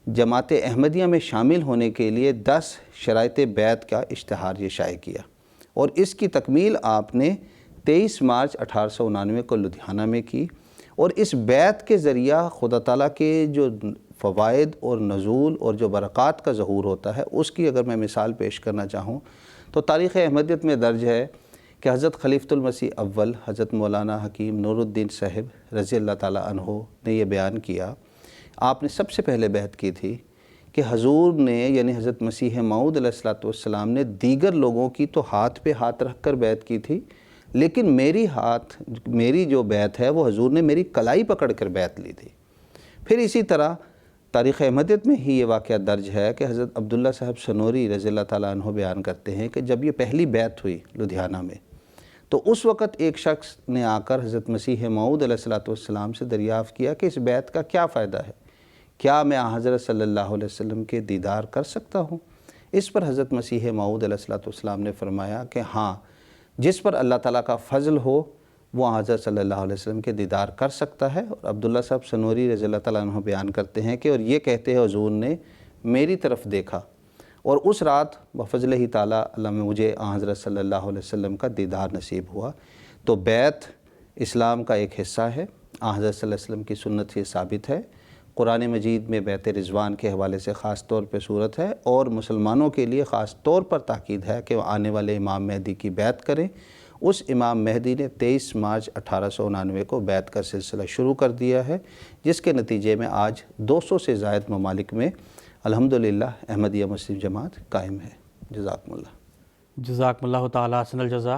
جماعت احمدیہ میں شامل ہونے کے لیے 10 شرائط بیعت کا اشتہار یہ شائع کیا، اور اس کی تکمیل آپ نے 23 مارچ 1899 کو لدھیانہ میں کی، اور اس بیعت کے ذریعہ خدا تعالیٰ کے جو فوائد اور نزول اور جو برکات کا ظہور ہوتا ہے، اس کی اگر میں مثال پیش کرنا چاہوں تو تاریخ احمدیت میں درج ہے کہ حضرت خلیفۃ المسیح اول حضرت مولانا حکیم نور الدین صاحب رضی اللہ تعالیٰ عنہ نے یہ بیان کیا، آپ نے سب سے پہلے بیعت کی تھی کہ حضور نے یعنی حضرت مسیح موعود علیہ السلام نے دیگر لوگوں کی تو ہاتھ پہ ہاتھ رکھ کر بیعت کی تھی، لیکن میری جو بیعت ہے وہ حضور نے میری کلائی پکڑ کر بیعت لی تھی۔ پھر اسی طرح تاریخ احمدیت میں ہی یہ واقعہ درج ہے کہ حضرت عبداللہ صاحب سنوری رضی اللہ تعالیٰ عنہ بیان کرتے ہیں کہ جب یہ پہلی بیعت ہوئی لدھیانہ میں، تو اس وقت ایک شخص نے آ کر حضرت مسیح موعود علیہ السلام سے دریافت کیا کہ اس بیعت کا کیا فائدہ ہے، کیا میں حضرت صلی اللہ علیہ وسلم کے دیدار کر سکتا ہوں؟ اس پر حضرت مسیح موعود علیہ السلام نے فرمایا کہ ہاں، جس پر اللہ تعالیٰ کا فضل ہو وہ حضرت صلی اللہ علیہ وسلم کے دیدار کر سکتا ہے۔ اور عبداللہ صاحب سنوری رضی اللہ تعالیٰ عنہ بیان کرتے ہیں کہ اور یہ کہتے ہیں حضور نے میری طرف دیکھا، اور اس رات بفضل ہی تعالیٰ اللہ میں مجھے حضرت صلی اللہ علیہ وسلم کا دیدار نصیب ہوا۔ تو بیعت اسلام کا ایک حصہ ہے، حضرت صلی اللہ علیہ وسلم کی سنت سے ثابت ہے۔ قرآن مجید میں بیعت رضوان کے حوالے سے خاص طور پہ صورت ہے، اور مسلمانوں کے لیے خاص طور پر تاکید ہے کہ وہ آنے والے امام مہدی کی بیعت کریں۔ اس امام مہدی نے 23 مارچ 1899 کو بیعت کا سلسلہ شروع کر دیا ہے، جس کے نتیجے میں آج 200 سے زائد ممالک میں الحمدللہ احمدیہ مسلم جماعت قائم ہے۔ جزاکم اللہ۔ جزاکم اللہ تعالیٰ حسن الجزا۔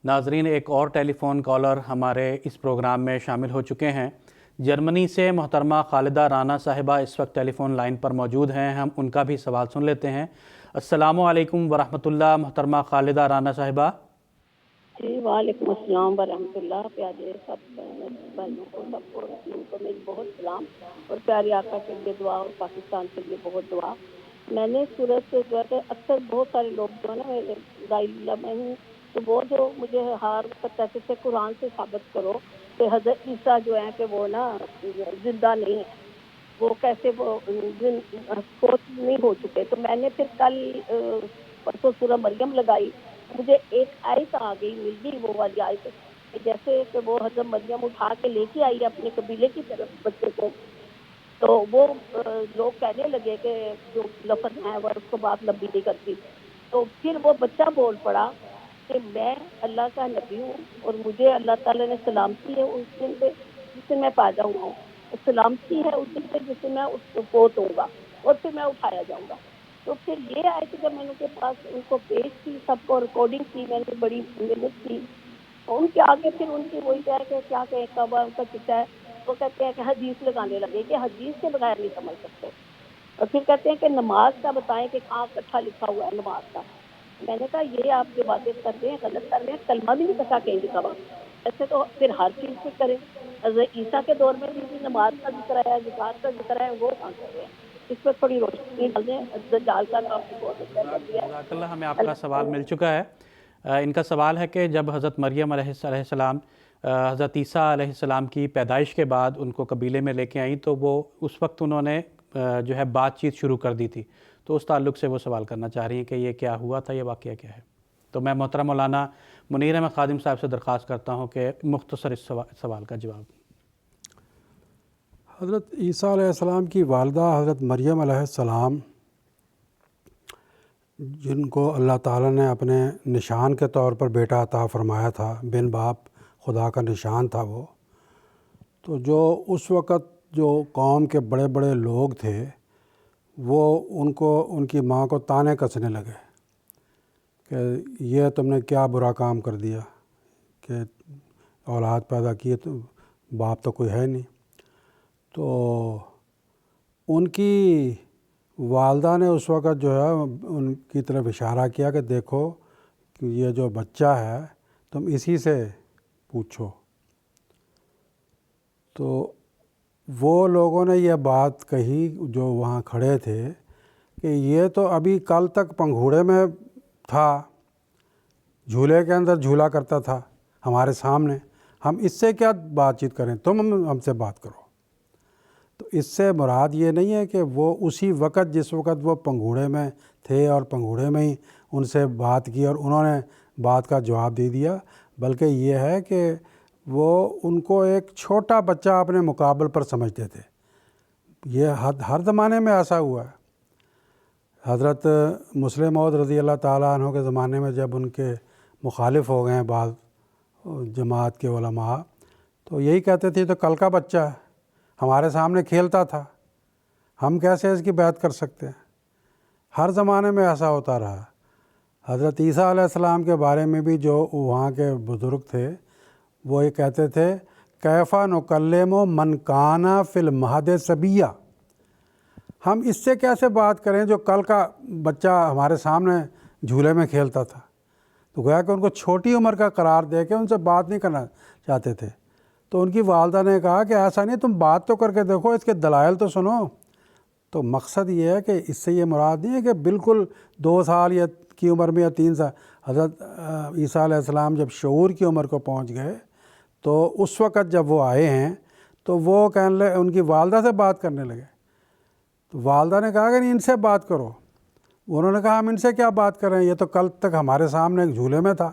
ناظرین، ایک اور ٹیلی فون کالر ہمارے اس پروگرام میں شامل ہو چکے ہیں۔ جرمنی سے محترمہ خالدہ رانا صاحبہ اس وقت ٹیلی فون لائن پر موجود ہیں، ہم ان کا بھی سوال سن لیتے ہیں۔ السلام علیکم ورحمۃ اللہ، محترمہ خالدہ رانا صاحبہ۔ جی وعلیکم السلام ورحمۃ اللہ۔ پیارے سب بہنوں کو، سب کو میری بہت سلام، اور پیارے آقا کے لیے دعا، اور پاکستان کے لیے بہت دعا۔ میں نے صورت جو ہے اکثر بہت سارے لوگ جو ہے نا، میں ہوں تو وہ جو مجھے ہر وقت کہتے تھے قرآن سے ثابت کرو کہ حضرت عیسیٰ جو ہیں کہ وہ نا زندہ نہیں ہے، وہ کیسے وہ فوت نہیں ہو چکے. تو میں نے پھر کل پرسوں سورہ مریم لگائی، مجھے ایک آیت آ گئی، مل گئی وہ والی آیت کہ جیسے کہ وہ حضرت مریم اٹھا کے لے کے آئی اپنے قبیلے کی طرف بچے کو، تو وہ لوگ کہنے لگے کہ جو لفظ ہیں وہ اس کو بات لمبی نہیں کرتی. تو پھر وہ بچہ بول پڑا کہ میں اللہ کا نبی ہوں اور مجھے اللہ تعالیٰ نے سلامتی ہے اس دن پہ جس دن میں پیدا ہوا ہوں، سلامتی ہے اس دن پہ جس دن میں فوت ہوں گا اور پھر میں اٹھایا جاؤں گا. تو پھر یہ آئے کہ جب میں نے ان کے پاس ان کو پیش کی، سب کو ریکارڈنگ کی، میں نے بڑی محنت کی. ان کے آگے پھر ان کی وہی ہے کہ کیا کہ کب ان کا چٹا ہے، وہ کہتے ہیں کہ حدیث لگانے لگے کہ حدیث کے بغیر نہیں سمجھ سکتے. اور پھر کہتے ہیں کہ نماز کا بتائیں کہ کہاں اکٹھا لکھا ہوا ہے نماز کا. میں نے کہا یہ آپ جو باتیں کر رہے ہیں غلط کر رہے ہیں، کلمہ بھی نہیں پتا کہیں لکھا ہوا. ایسے تو پھر ہر چیز پہ کریں. حضرت عیسیٰ کے دور میں بھی نماز کا ذکر ہے، زکوٰۃ کا ذکر ہے، وہ کہاں کر رہے ہیں؟ اس پہ تھوڑی روشنی ڈال دیں. دجال کا کام بھی بہت اچھا کر دیا. جزاک اللہ. ہمیں آپ کا سوال مل چکا ہے. ان کا سوال ہے کہ جب حضرت مریم علیہ السلام حضرت عیسیٰ علیہ السلام کی پیدائش کے بعد ان کو قبیلے میں لے کے آئیں تو وہ اس وقت انہوں نے جو ہے بات چیت شروع کر دی تھی، تو اس تعلق سے وہ سوال کرنا چاہ رہی ہیں کہ یہ کیا ہوا تھا، یہ واقعہ کیا ہے. تو میں محترم مولانا منیر احمد خادم صاحب سے درخواست کرتا ہوں کہ مختصر اس سوال کا جواب. حضرت عیسیٰ علیہ السلام کی والدہ حضرت مریم علیہ السلام، جن کو اللہ تعالیٰ نے اپنے نشان کے طور پر بیٹا عطا فرمایا تھا، بن باپ خدا کا نشان تھا وہ، تو جو اس وقت جو قوم کے بڑے بڑے لوگ تھے وہ ان کی ماں کو تانے کسنے لگے کہ یہ تم نے کیا برا کام کر دیا کہ اولاد پیدا کی تو باپ تو کوئی ہے نہیں. تو ان کی والدہ نے اس وقت جو ہے ان کی طرف اشارہ کیا کہ دیکھو کہ یہ جو بچہ ہے تم اسی سے پوچھو. تو وہ لوگوں نے یہ بات کہی جو وہاں کھڑے تھے کہ یہ تو ابھی کل تک پنگھوڑے میں تھا، جھولے کے اندر جھولا کرتا تھا ہمارے سامنے، ہم اس سے کیا بات چیت کریں، تم ہم سے بات کرو. تو اس سے مراد یہ نہیں ہے کہ وہ اسی وقت جس وقت وہ پنگھوڑے میں تھے اور پنگھوڑے میں ہی ان سے بات کی اور انہوں نے بات کا جواب دے دیا، بلکہ یہ ہے کہ وہ ان کو ایک چھوٹا بچہ اپنے مقابل پر سمجھتے تھے. یہ ہر زمانے میں ایسا ہوا ہے. حضرت مسلم موعود رضی اللہ تعالیٰ عنہ کے زمانے میں جب ان کے مخالف ہو گئے ہیں بعض جماعت کے علماء، تو یہی کہتے تھے تو کل کا بچہ ہے، ہمارے سامنے کھیلتا تھا، ہم کیسے اس کی بیعت کر سکتے ہیں. ہر زمانے میں ایسا ہوتا رہا. حضرت عیسیٰ علیہ السلام کے بارے میں بھی جو وہاں کے بزرگ تھے وہ یہ کہتے تھے کیفا نکلم من کان فی المہد صبیہ، ہم اس سے کیسے بات کریں جو کل کا بچہ ہمارے سامنے جھولے میں کھیلتا تھا. تو گویا کہ ان کو چھوٹی عمر کا قرار دے کے ان سے بات نہیں کرنا چاہتے تھے. تو ان کی والدہ نے کہا کہ ایسا نہیں، تم بات تو کر کے دیکھو، اس کے دلائل تو سنو. تو مقصد یہ ہے کہ اس سے یہ مراد نہیں ہے کہ بالکل 2 سال یا کی عمر میں یا 3 سال. حضرت عیسیٰ علیہ السلام جب شعور کی عمر کو پہنچ گئے تو اس وقت جب وہ آئے ہیں تو وہ ان کی والدہ سے بات کرنے لگے. تو والدہ نے کہا کہ نہیں ان سے بات کرو. انہوں نے کہا ہم ان سے کیا بات کریں، یہ تو کل تک ہمارے سامنے ایک جھولے میں تھا.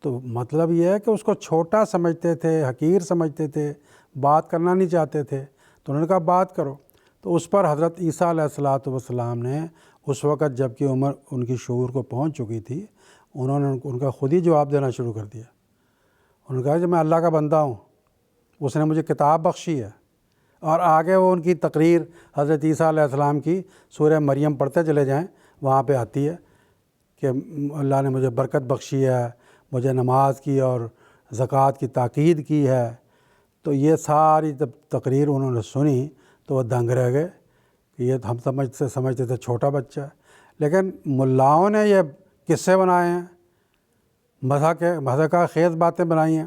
تو مطلب یہ ہے کہ اس کو چھوٹا سمجھتے تھے، حقیر سمجھتے تھے، بات کرنا نہیں چاہتے تھے. تو انہوں نے کہا بات کرو. تو اس پر حضرت عیسیٰ علیہ السلام نے اس وقت جب کہ عمر ان کی شعور کو پہنچ چکی تھی، انہوں نے ان کا خود ہی جواب دینا شروع کر دیا. انہوں نے کہا کہ میں اللہ کا بندہ ہوں، اس نے مجھے کتاب بخشی ہے. اور آگے وہ ان کی تقریر حضرت عیسیٰ علیہ السلام کی سورہ مریم پڑھتے چلے جائیں، وہاں پہ آتی ہے کہ اللہ نے مجھے برکت بخشی ہے، مجھے نماز کی اور زکوٰۃ کی تاکید کی ہے. تو یہ ساری تقریر انہوں نے سنی تو وہ دنگ رہ گئے کہ یہ ہم سمجھتے تھے چھوٹا بچہ ہے. لیکن ملاؤں نے یہ قصے بنائے ہیں، مضحکہ خیز باتیں بنائی ہیں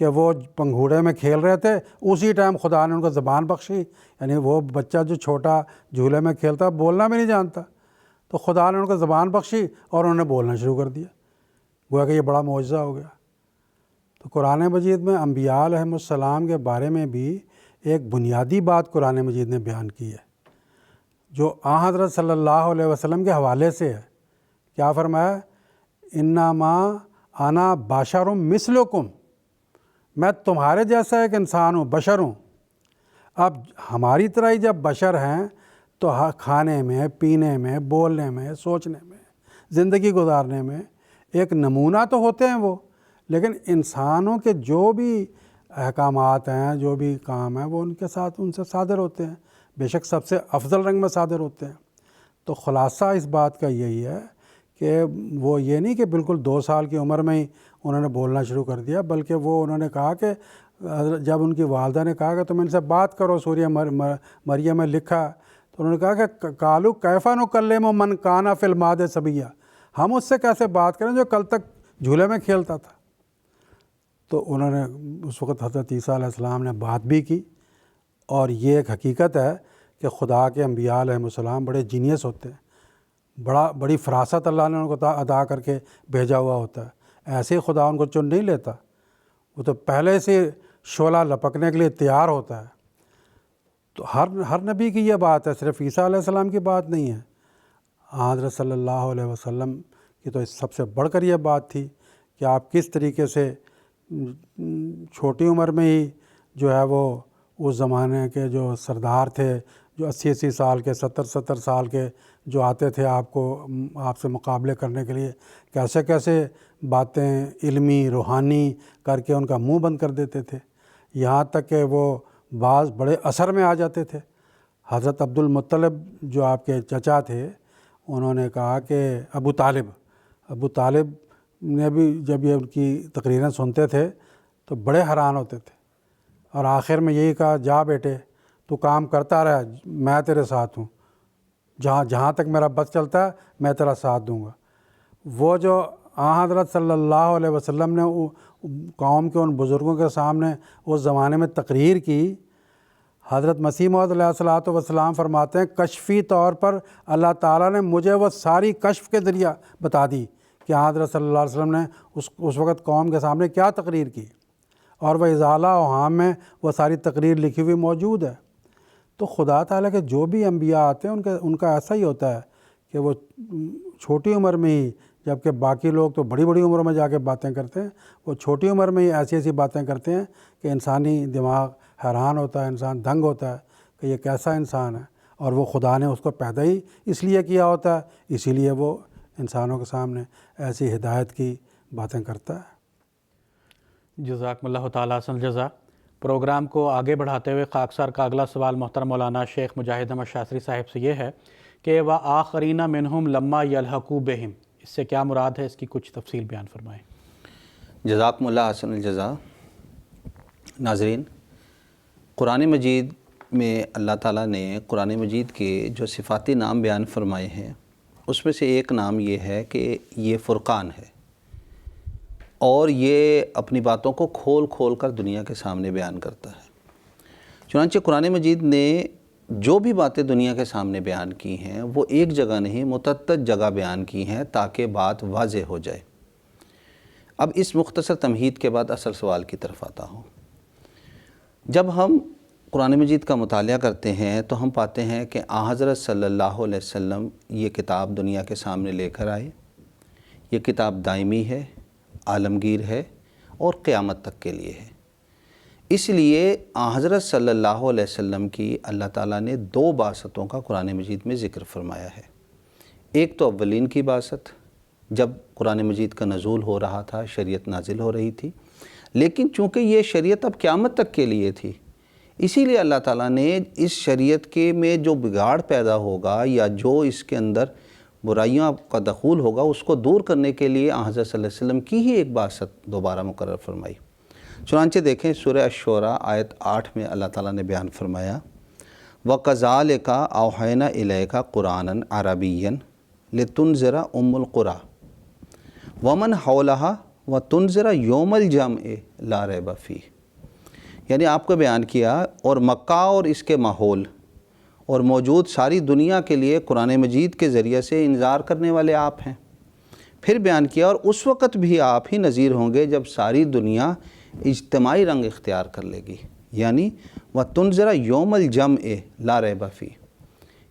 کہ وہ پنگھوڑے میں کھیل رہے تھے، اسی ٹائم خدا نے ان کو زبان بخشی. یعنی وہ بچہ جو چھوٹا جھولے میں کھیلتا بولنا بھی نہیں جانتا، تو خدا نے ان کو زبان بخشی اور انہوں نے بولنا شروع کر دیا. گویا کہ یہ بڑا معجزہ ہو گیا۔ تو قرآن مجید میں انبیاء علیہم السلام کے بارے میں بھی ایک بنیادی بات قرآن مجید نے بیان کی ہے، جو آن حضرت صلی اللہ علیہ وسلم کے حوالے سے ہے۔ کیا فرمایا؟ انما انا بشر مثلکم، میں تمہارے جیسا ایک انسان ہوں، بشر ہوں۔ اب ہماری طرح ہی جب بشر ہیں تو کھانے میں، پینے میں، بولنے میں، سوچنے میں، زندگی گزارنے میں ایک نمونہ تو ہوتے ہیں وہ، لیکن انسانوں کے جو بھی احکامات ہیں، جو بھی کام ہیں، وہ ان سے صادر ہوتے ہیں، بے شک سب سے افضل رنگ میں صادر ہوتے ہیں۔ تو خلاصہ اس بات کا یہی ہے کہ وہ یہ نہیں کہ بالکل 2 سال کی عمر میں ہی انہوں نے بولنا شروع کر دیا، بلکہ وہ انہوں نے کہا کہ جب ان کی والدہ نے کہا کہ تم ان سے بات کرو، سورہ مریم میں لکھا، تو انہوں نے کہا کہ قالوا کیف نکلم من کان فی المہد صبیا، ہم اس سے کیسے بات کریں جو کل تک جھولے میں کھیلتا تھا۔ تو انہوں نے اس وقت حضرت عیسیٰ علیہ السلام نے بات بھی کی، اور یہ ایک حقیقت ہے کہ خدا کے انبیاء علیہ السلام بڑے جینیس ہوتے ہیں، بڑی فراست اللہ نے ان کو عطا کر کے بھیجا ہوا ہوتا ہے۔ ایسے ہی خدا ان کو چن نہیں لیتا، وہ تو پہلے سے شعلہ لپکنے کے لیے تیار ہوتا ہے۔ تو ہر نبی کی یہ بات ہے، صرف عیسیٰ علیہ السلام کی بات نہیں ہے۔ حضرت صلی اللہ علیہ وسلم کی تو سب سے بڑھ کر یہ بات تھی کہ آپ کس طریقے سے چھوٹی عمر میں ہی جو ہے وہ اس زمانے کے جو سردار تھے، جو 80 سال کے، 70 سال کے جو آتے تھے آپ سے مقابلے کرنے کے لیے، کیسے کیسے باتیں علمی روحانی کر کے ان کا منہ بند کر دیتے تھے، یہاں تک کہ وہ بعض بڑے اثر میں آ جاتے تھے۔ حضرت عبد المطلب جو آپ کے چچا تھے، انہوں نے کہا کہ ابو طالب نے بھی جب یہ ان کی تقریریں سنتے تھے تو بڑے حیران ہوتے تھے، اور آخر میں یہی کہا، جا بیٹے تو کام کرتا رہ، میں تیرے ساتھ ہوں، جہاں تک میرا بس چلتا ہے میں تیرا ساتھ دوں گا۔ وہ جو حضرت صلی اللہ علیہ وسلم نے قوم کے ان بزرگوں کے سامنے اس زمانے میں تقریر کی، حضرت مسیح موعود علیہ الصلوۃ والسلام فرماتے ہیں کشفی طور پر اللہ تعالیٰ نے مجھے وہ ساری کشف کے ذریعہ بتا دی کہ حضرت صلی اللہ علیہ وسلم نے اس وقت قوم کے سامنے کیا تقریر کی، اور وہ اضالہ اوہام میں وہ ساری تقریر لکھی ہوئی موجود ہے۔ تو خدا تعالیٰ کے جو بھی انبیاء آتے ہیں ان کا ایسا ہی ہوتا ہے کہ وہ چھوٹی عمر میں ہی، جبکہ باقی لوگ تو بڑی بڑی عمر میں جا کے باتیں کرتے ہیں، وہ چھوٹی عمر میں ہی ایسی باتیں کرتے ہیں کہ انسانی دماغ حیران ہوتا ہے، انسان دنگ ہوتا ہے کہ یہ کیسا انسان ہے، اور وہ خدا نے اس کو پیدا ہی اس لیے کیا ہوتا ہے، اسی لیے وہ انسانوں کے سامنے ایسی ہدایت کی باتیں کرتا ہے۔ جزاکم اللہ تعالیٰ احسن الجزا۔ پروگرام کو آگے بڑھاتے ہوئے خاکسار کا اگلا سوال محترم مولانا شیخ مجاہد احمد شاذلی صاحب سے یہ ہے کہ وآخرین منہم لما یلحقوا بہم، اس سے کیا مراد ہے، اس کی کچھ تفصیل بیان فرمائیں۔ جزاکم اللہ احسن الجزا۔ ناظرین، قرآن مجید میں اللہ تعالیٰ نے قرآن مجید کے جو صفاتی نام بیان فرمائے ہیں، اس میں سے ایک نام یہ ہے کہ یہ فرقان ہے، اور یہ اپنی باتوں کو کھول کر دنیا کے سامنے بیان کرتا ہے۔ چنانچہ قرآن مجید نے جو بھی باتیں دنیا کے سامنے بیان کی ہیں وہ ایک جگہ نہیں، متعدد جگہ بیان کی ہیں تاکہ بات واضح ہو جائے۔ اب اس مختصر تمہید کے بعد اصل سوال کی طرف آتا ہوں۔ جب ہم قرآن مجید کا مطالعہ کرتے ہیں تو ہم پاتے ہیں کہ حضرت صلی اللہ علیہ وسلم یہ کتاب دنیا کے سامنے لے کر آئے۔ یہ کتاب دائمی ہے، عالمگیر ہے، اور قیامت تک کے لیے ہے۔ اس لیے حضرت صلی اللہ علیہ وسلم کی اللہ تعالیٰ نے 2 بعثتوں کا قرآن مجید میں ذکر فرمایا ہے۔ ایک تو اولین کی بعثت، جب قرآن مجید کا نزول ہو رہا تھا، شریعت نازل ہو رہی تھی، لیکن چونکہ یہ شریعت اب قیامت تک کے لیے تھی، اسی لیے اللہ تعالیٰ نے اس شریعت کے میں جو بگاڑ پیدا ہوگا یا جو اس کے اندر برائیوں کا دخول ہوگا، اس کو دور کرنے کے لیے حضرت صلی اللہ علیہ وسلم کی ہی ایک بعثت دوبارہ مقرر فرمائی۔ چنانچہ دیکھیں سورہ الشعراء آیت 8 میں اللہ تعالیٰ نے بیان فرمایا وَكَذَلِكَ أَوْحَيْنَا إِلَيْكَ قُرْآنًا عَرَبِيًّا لِتُنذِرَ أُمَّ الْقُرَىٰ وَمَنْ حَوْلَهَا وَتُنذِرَ يَوْمَ الْجَمْعِ لَا رَيْبَ فِيهِ، یعنی آپ کو بیان کیا، اور مکہ اور اس کے ماحول اور موجود ساری دنیا کے لیے قرآن مجید کے ذریعے سے انذار کرنے والے آپ ہیں۔ پھر بیان کیا اور اس وقت بھی آپ ہی نذیر ہوں گے جب ساری دنیا اجتماعی رنگ اختیار کر لے گی، یعنی وَتُنذِرَ یوم الجمع لا ریب فیہ،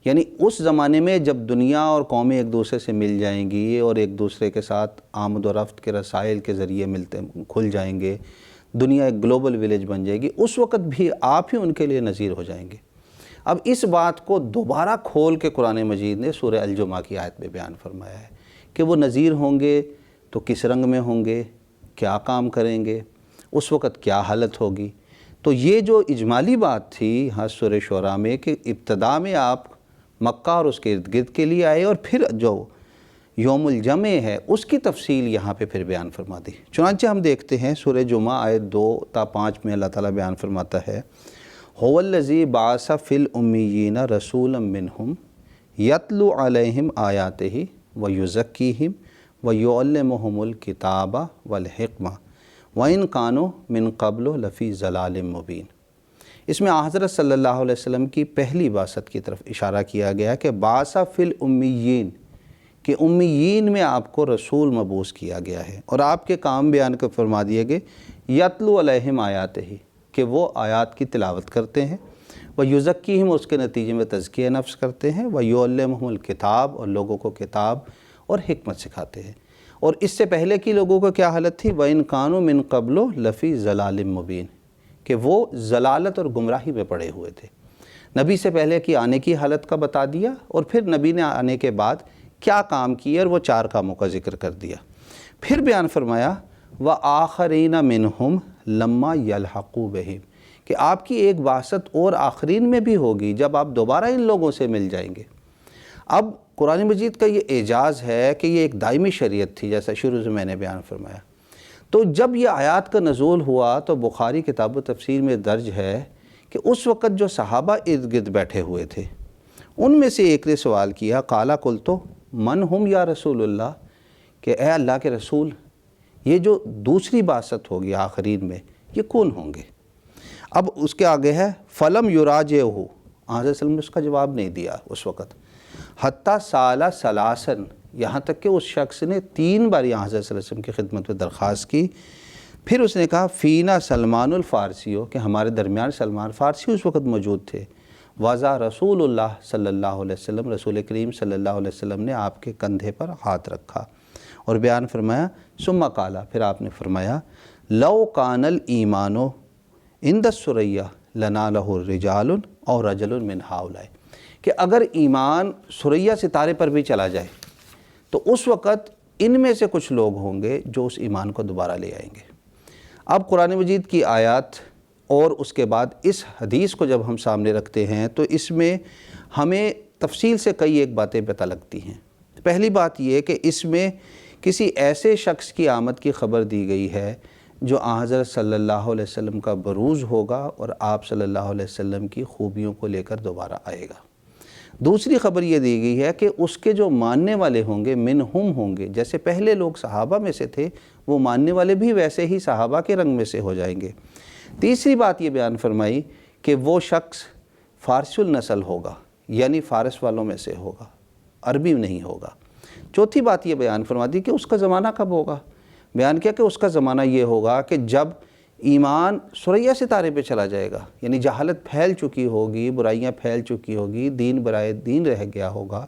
یعنی اس زمانے میں جب دنیا اور قومیں ایک دوسرے سے مل جائیں گی اور ایک دوسرے کے ساتھ آمد و رفت کے رسائل کے ذریعے کھل جائیں گے، دنیا ایک گلوبل ولیج بن جائے گی، اس وقت بھی آپ ہی ان کے لیے نذیر ہو جائیں گے۔ اب اس بات کو دوبارہ کھول کے قرآن مجید نے سورہ الجمعہ کی آیت میں بیان فرمایا ہے کہ وہ نذیر ہوں گے تو کس رنگ میں ہوں گے، کیا کام کریں گے، اس وقت کیا حالت ہوگی۔ تو یہ جو اجمالی بات تھی ہاں سورہ شعراء میں کہ ابتدا میں آپ مکہ اور اس کے ارد گرد کے لیے آئے، اور پھر جو یوم الجمع ہے اس کی تفصیل یہاں پہ پھر بیان فرما دی۔ چنانچہ ہم دیکھتے ہیں سورہ جمعہ آیت 2 تا 5 میں اللہ تعالیٰ بیان فرماتا ہے هو الذی بعث فی الامیین رسولا منہم یتلو علیہم آیاتہ ویزکیہم ویعلمہم الکتاب والحکمہ وَإِن كَانُوا مِن قَبْلُ لَفِي ضَلَالٍ مُبِينٍ۔ اس میں حضرت صلی اللہ علیہ وسلم کی پہلی بعثت کی طرف اشارہ کیا گیا کہ بعث فی الامیین، کہ امیین میں آپ کو رسول مبعوث کیا گیا ہے، اور آپ کے کام بیان کر فرما دیے گئے یتلو علیہم آیاتہ، کہ وہ آیات کی تلاوت کرتے ہیں، وَیُزَکِّیہم، اس کے نتیجے میں تزکیہ نفس کرتے ہیں، وَیُعَلِّمُہُمُ الکتاب، اور لوگوں کو کتاب اور حکمت سکھاتے ہیں۔ اور اس سے پہلے کی لوگوں کو کیا حالت تھی؟ وَإِن كَانُوا مِن قَبْلُ لَفِي ضَلَالٍ مُبِينٍ، کہ وہ ضلالت اور گمراہی میں پڑے ہوئے تھے۔ نبی سے پہلے کی آنے کی حالت کا بتا دیا، اور پھر نبی نے آنے کے بعد کیا کام کیے اور وہ 4 کاموں کا ذکر کر دیا۔ پھر بیان فرمایا وَآخَرِينَ مِنْهُمْ لَمَّا يَلْحَقُوا بِهِمْ، کہ آپ کی ایک بعثت اور آخرین میں بھی ہوگی جب آپ دوبارہ ان لوگوں سے مل جائیں گے۔ اب قرآن مجید کا یہ اعجاز ہے کہ یہ ایک دائمی شریعت تھی، جیسا شروع سے میں نے بیان فرمایا۔ تو جب یہ آیات کا نزول ہوا تو بخاری کتاب و تفسیر میں درج ہے کہ اس وقت جو صحابہ ارد گرد بیٹھے ہوئے تھے ان میں سے ایک نے سوال کیا، قَالَ قُلْتُ مَنْ هُمْ یا رسول اللہ، کہ اے اللہ کے رسول یہ جو دوسری بعثت ہوگی آخرین میں یہ کون ہوں گے؟ اب اس کے آگے ہے فَلَمْ يُرَاجِعْهُ، حضرت صلی اللہ علیہ وسلم نے اس کا جواب نہیں دیا اس وقت، حتیٰ سالہ سلاسن، یہاں تک کہ اس شخص نے 3 بار یہاں حضرت صلی اللہ علیہ وسلم کی خدمت میں درخواست کی۔ پھر اس نے کہا فینا سلمان الفارسیو، کہ ہمارے درمیان سلمان فارسی اس وقت موجود تھے، وضع رسول اللہ صلی اللہ علیہ وسلم، رسول کریم صلی اللہ علیہ وسلم نے آپ کے کندھے پر ہاتھ رکھا اور بیان فرمایا ثم قال، پھر آپ نے فرمایا لو کان الایمان عند الثریہ لنالہ رجال اور رجل من ہؤلاء، کہ اگر ایمان ثریہ ستارے پر بھی چلا جائے تو اس وقت ان میں سے کچھ لوگ ہوں گے جو اس ایمان کو دوبارہ لے آئیں گے۔ اب قرآن مجید کی آیات اور اس کے بعد اس حدیث کو جب ہم سامنے رکھتے ہیں تو اس میں ہمیں تفصیل سے کئی ایک باتیں پتہ لگتی ہیں۔ پہلی بات یہ کہ اس میں کسی ایسے شخص کی آمد کی خبر دی گئی ہے جو حضرت صلی اللہ علیہ وسلم کا بروز ہوگا اور آپ صلی اللہ علیہ وسلم کی خوبیوں کو لے کر دوبارہ آئے گا۔ دوسری خبر یہ دی گئی ہے کہ اس کے جو ماننے والے ہوں گے منہم ہوں گے، جیسے پہلے لوگ صحابہ میں سے تھے وہ ماننے والے بھی ویسے ہی صحابہ کے رنگ میں سے ہو جائیں گے۔ تیسری بات یہ بیان فرمائی کہ وہ شخص فارسی النسل ہوگا، یعنی فارس والوں میں سے ہوگا، عربی نہیں ہوگا۔ چوتھی بات یہ بیان فرما دی کہ اس کا زمانہ کب ہوگا۔ بیان کیا کہ اس کا زمانہ یہ ہوگا کہ جب ایمان ثریہ ستارے پہ چلا جائے گا، یعنی جہالت پھیل چکی ہوگی، برائیاں پھیل چکی ہوگی، دین برائے دین رہ گیا ہوگا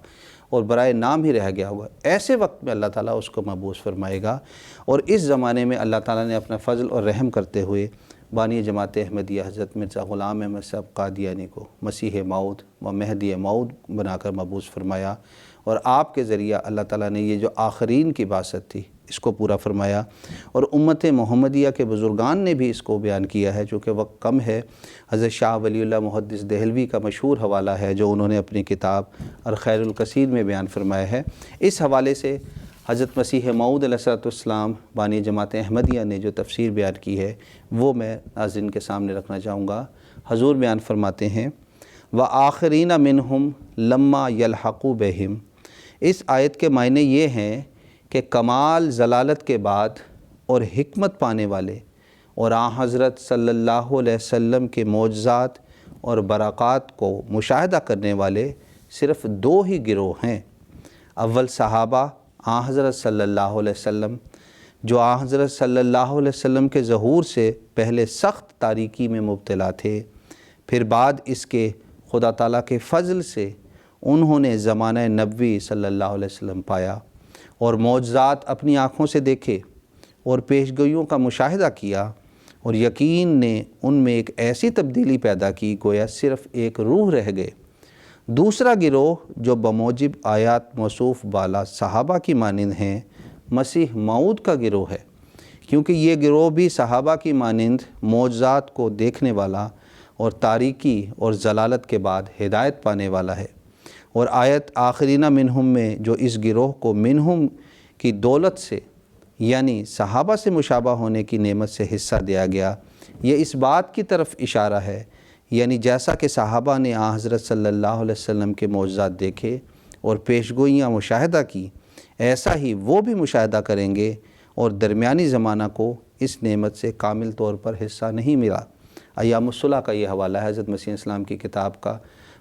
اور برائے نام ہی رہ گیا ہوگا۔ ایسے وقت میں اللہ تعالیٰ اس کو مبعوث فرمائے گا، اور اس زمانے میں اللہ تعالیٰ نے اپنا فضل اور رحم کرتے ہوئے بانی جماعت احمدیہ حضرت مرزا غلام احمد صاحب قادیانی کو مسیح موعود و مہدی موعود بنا کر مبعوث فرمایا، اور آپ کے ذریعہ اللہ تعالیٰ نے یہ جو آخرین کی بعثت تھی اس کو پورا فرمایا۔ اور امت محمدیہ کے بزرگان نے بھی اس کو بیان کیا ہے، چونکہ وقت کم ہے۔ حضرت شاہ ولی اللہ محدث دہلوی کا مشہور حوالہ ہے جو انہوں نے اپنی کتاب الخیر الکثیر میں بیان فرمایا ہے۔ اس حوالے سے حضرت مسیح موعود علیہ السلام بانی جماعت احمدیہ نے جو تفسیر بیان کی ہے وہ میں ناظرین کے سامنے رکھنا چاہوں گا۔ حضور بیان فرماتے ہیں وآخرین منہم لما یلحقوا بہم، اس آیت کے معنی یہ ہیں کہ کمال ضلالت کے بعد اور حکمت پانے والے اور حضرت صلی اللہ علیہ وسلم کے معجزات اور برکات کو مشاہدہ کرنے والے صرف 2 ہی گروہ ہیں، اول صحابہ آن حضرت صلی اللہ علیہ وسلم، جو آن حضرت صلی اللہ علیہ وسلم کے ظہور سے پہلے سخت تاریکی میں مبتلا تھے، پھر بعد اس کے خدا تعالیٰ کے فضل سے انہوں نے زمانہ نبوی صلی اللہ علیہ وسلم پایا اور معجزات اپنی آنکھوں سے دیکھے اور پیشگوئیوں کا مشاہدہ کیا، اور یقین نے ان میں ایک ایسی تبدیلی پیدا کی گویا صرف ایک روح رہ گئے۔ دوسرا گروہ جو بموجب آیات موصوف بالا صحابہ کی مانند ہیں، مسیح موعود کا گروہ ہے، کیونکہ یہ گروہ بھی صحابہ کی مانند معجزات کو دیکھنے والا اور تاریکی اور ضلالت کے بعد ہدایت پانے والا ہے۔ اور آیت آخرین منہم میں جو اس گروہ کو منہم کی دولت سے یعنی صحابہ سے مشابہ ہونے کی نعمت سے حصہ دیا گیا، یہ اس بات کی طرف اشارہ ہے، یعنی جیسا کہ صحابہ نے آن حضرت صلی اللہ علیہ وسلم کے معجزات دیکھے اور پیشگوئیاں مشاہدہ کی، ایسا ہی وہ بھی مشاہدہ کریں گے، اور درمیانی زمانہ کو اس نعمت سے کامل طور پر حصہ نہیں ملا۔ ایام الصلح کا یہ حوالہ ہے حضرت مسیح اسلام کی کتاب کا۔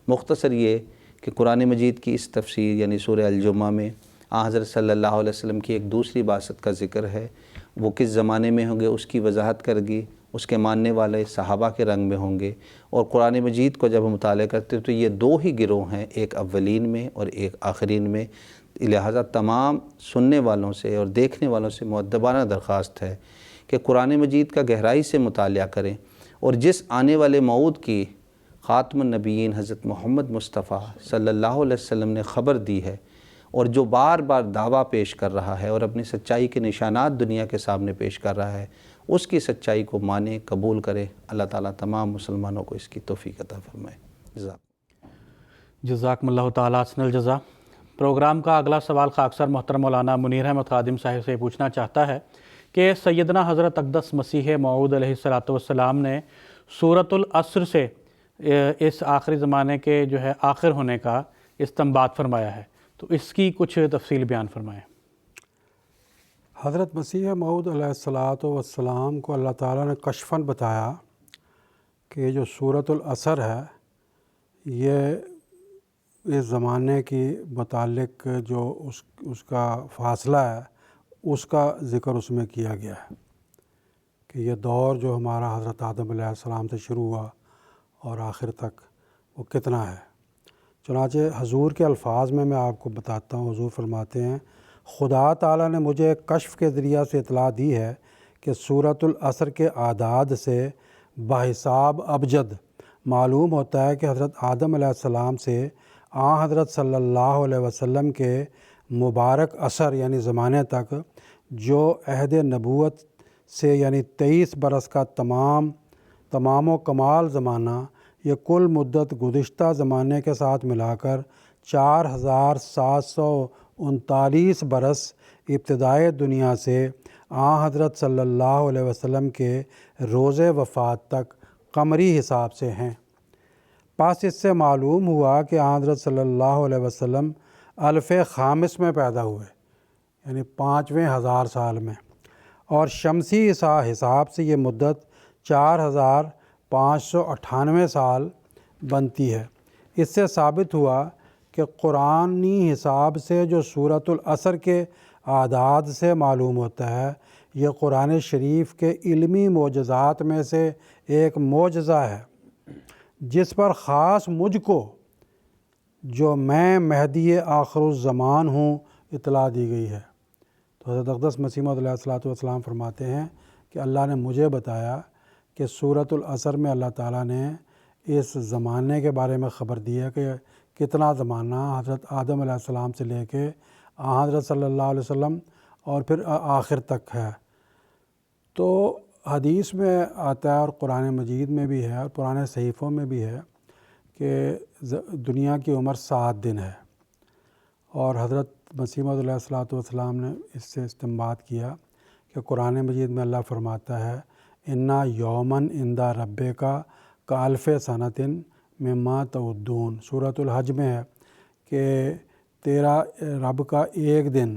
مختصر یہ کہ قرآن مجید کی اس تفسیر یعنی سورہ الجمعہ میں آن حضرت صلی اللہ علیہ وسلم کی ایک دوسری بعثت کا ذکر ہے، وہ کس زمانے میں ہوں گے اس کی وضاحت کر گی، اس کے ماننے والے صحابہ کے رنگ میں ہوں گے، اور قرآن مجید کو جب ہم مطالعہ کرتے ہیں تو یہ دو ہی گروہ ہیں، ایک اولین میں اور ایک آخرین میں۔ لہٰذا تمام سننے والوں سے اور دیکھنے والوں سے مؤدبانہ درخواست ہے کہ قرآن مجید کا گہرائی سے مطالعہ کریں، اور جس آنے والے موعود کی خاتم النبیین حضرت محمد مصطفیٰ صلی اللہ علیہ وسلم نے خبر دی ہے، اور جو بار بار دعویٰ پیش کر رہا ہے اور اپنی سچائی کے نشانات دنیا کے سامنے پیش کر رہا ہے، اس کی سچائی کو مانے، قبول کرے۔ اللہ تعالیٰ تمام مسلمانوں کو اس کی توفیق عطا فرمائے۔ جزاکم اللہ تعالیٰ حسن الجزا۔ پروگرام کا اگلا سوال خاکسار محترم مولانا منیر احمد خادم صاحب سے پوچھنا چاہتا ہے کہ سیدنا حضرت اقدس مسیح موعود علیہ السلام نے سورۃ العصر سے اس آخری زمانے کے جو ہے آخر ہونے کا استنباط فرمایا ہے، تو اس کی کچھ تفصیل بیان فرمائیں۔ حضرت مسیح موعود علیہ السلام کو اللہ تعالیٰ نے کشفاً بتایا کہ یہ جو سورۃ العصر ہے، یہ اس زمانے کی متعلق جو اس کا فاصلہ ہے، اس کا ذکر اس میں کیا گیا ہے کہ یہ دور جو ہمارا حضرت آدم علیہ السلام سے شروع ہوا اور آخر تک وہ کتنا ہے۔ چنانچہ حضور کے الفاظ میں آپ کو بتاتا ہوں۔ حضور فرماتے ہیں، خدا تعالیٰ نے مجھے کشف کے ذریعہ سے اطلاع دی ہے کہ سورۃ العصر کے اعداد سے بحساب ابجد معلوم ہوتا ہے کہ حضرت آدم علیہ السلام سے آن حضرت صلی اللہ علیہ وسلم کے مبارک عصر یعنی زمانے تک جو عہد نبوت سے یعنی 23 برس کا تمام و کمال زمانہ، یہ کل مدت گزشتہ زمانے کے ساتھ ملا کر 4739 برس ابتدائے دنیا سے آن حضرت صلی اللہ علیہ وسلم کے روز وفات تک قمری حساب سے ہیں۔ پس اس سے معلوم ہوا کہ آن حضرت صلی اللہ علیہ وسلم الف خامس میں پیدا ہوئے، یعنی 5ویں ہزار سال میں، اور شمسی حساب سے یہ مدت 4598 سال بنتی ہے۔ اس سے ثابت ہوا کہ قرآنی حساب سے جو سورۃ العصر کے اعداد سے معلوم ہوتا ہے، یہ قرآن شریف کے علمی معجزات میں سے ایک معجزہ ہے جس پر خاص مجھ کو، جو میں مہدی آخر الزمان ہوں، اطلاع دی گئی ہے۔ تو حضرت اقدس مسیح موعود علیہ السلام فرماتے ہیں کہ اللہ نے مجھے بتایا کہ سورۃ العصر میں اللہ تعالیٰ نے اس زمانے کے بارے میں خبر دی ہے کہ کتنا زمانہ حضرت آدم علیہ السلام سے لے کے حضرت صلی اللہ علیہ وسلم اور پھر آخر تک ہے۔ تو حدیث میں آتا ہے اور قرآن مجید میں بھی ہے اور پرانے صحیفوں میں بھی ہے کہ دنیا کی عمر 7 دن ہے، اور حضرت مسیح موعود علیہ السلام نے اس سے استنباط کیا کہ قرآن مجید میں اللہ فرماتا ہے، انا یومن عند ربک کالف سنۃ مما تعدون۔ سورۃ الحج میں ہے کہ تیرا رب کا ایک دن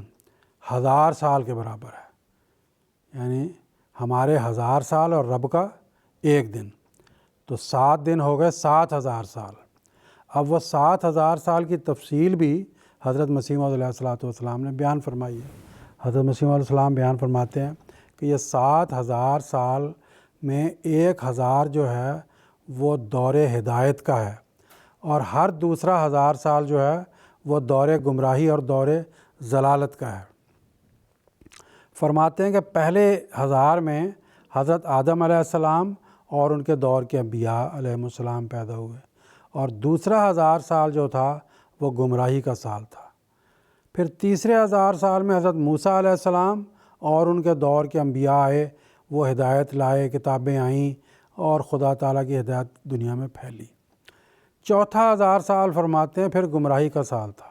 1000 سال کے برابر ہے، یعنی ہمارے 1000 سال اور رب کا ایک دن، تو 7 دن ہو گئے 7000 سال۔ اب وہ 7000 سال کی تفصیل بھی حضرت مسیح موعود علیہ الصلوۃ والسلام نے بیان فرمائی ہے۔ حضرت مسیح موعود علیہ السلام بیان فرماتے ہیں کہ یہ 7000 سال میں 1000 جو ہے وہ دور ہدایت کا ہے، اور ہر دوسرا 1000 سال جو ہے وہ دور گمراہی اور دور ضلالت کا ہے۔ فرماتے ہیں کہ پہلے 1000 میں حضرت آدم علیہ السلام اور ان کے دور کے انبیاء علیہ السلام پیدا ہوئے، اور دوسرا 1000 سال جو تھا وہ گمراہی کا سال تھا۔ پھر تیسرے 1000 سال میں حضرت موسیٰ علیہ السلام اور ان کے دور کے انبیاء آئے، وہ ہدایت لائے، کتابیں آئیں اور خدا تعالیٰ کی ہدایت دنیا میں پھیلی۔ چوتھا 1000 سال فرماتے ہیں پھر گمراہی کا سال تھا۔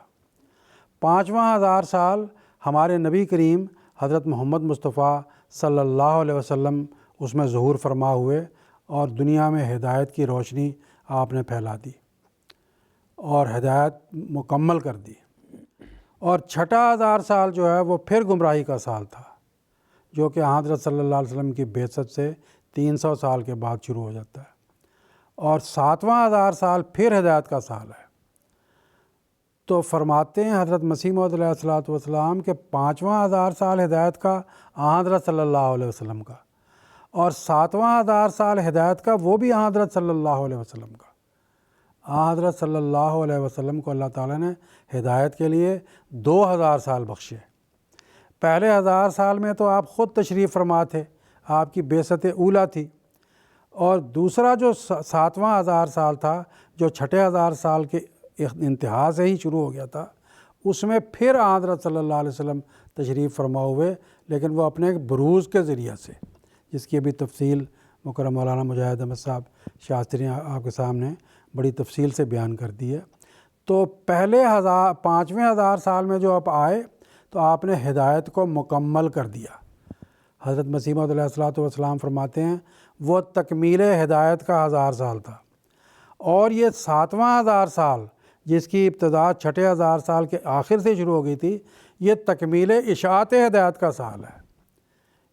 پانچواں 1000 سال ہمارے نبی کریم حضرت محمد مصطفیٰ صلی اللہ علیہ وسلم اس میں ظہور فرما ہوئے، اور دنیا میں ہدایت کی روشنی آپ نے پھیلا دی اور ہدایت مکمل کر دی۔ اور چھٹا 1000 سال جو ہے وہ پھر گمراہی کا سال تھا، جو کہ حضرت صلی اللہ علیہ وسلم کی بعثت سے 300 سال کے بعد شروع ہو جاتا ہے۔ اور 7واں 1000 سال پھر ہدایت کا سال ہے۔ تو فرماتے ہیں حضرت مسیح موعود علیہ الصلوۃ والسلام کہ 5واں 1000 سال ہدایت کا حضرت صلی اللہ علیہ وسلم کا، اور 7واں 1000 سال ہدایت کا وہ بھی حضرت صلی اللہ علیہ وسلم کا۔ حضرت صلی اللہ علیہ وسلم کو اللہ تعالیٰ نے ہدایت کے لیے 2000 سال بخشے۔ پہلے 1000 سال میں تو آپ خود تشریف فرما تھے، آپ کی بعثت اولیٰ تھی، اور دوسرا جو 7واں 1000 سال تھا، جو چھٹے 1000 سال کے انتہا سے ہی شروع ہو گیا تھا، اس میں پھر حضرت صلی اللہ علیہ وسلم تشریف فرما ہوئے، لیکن وہ اپنے بروز کے ذریعہ سے، جس کی ابھی تفصیل مکرم مولانا مجاہد احمد صاحب شاستری آپ کے سامنے بڑی تفصیل سے بیان کر دی ہے۔ تو پہلے 5ویں 1000 سال میں جو آپ آئے تو آپ نے ہدایت کو مکمل کر دیا۔ حضرت مسیح موعود علیہ الصلوۃ والسلام فرماتے ہیں وہ تکمیل ہدایت کا 1000 سال تھا، اور یہ 7واں 1000 سال جس کی ابتدا چھٹے 1000 سال کے آخر سے شروع ہو گئی تھی، یہ تکمیل اشاعت ہدایت کا سال ہے۔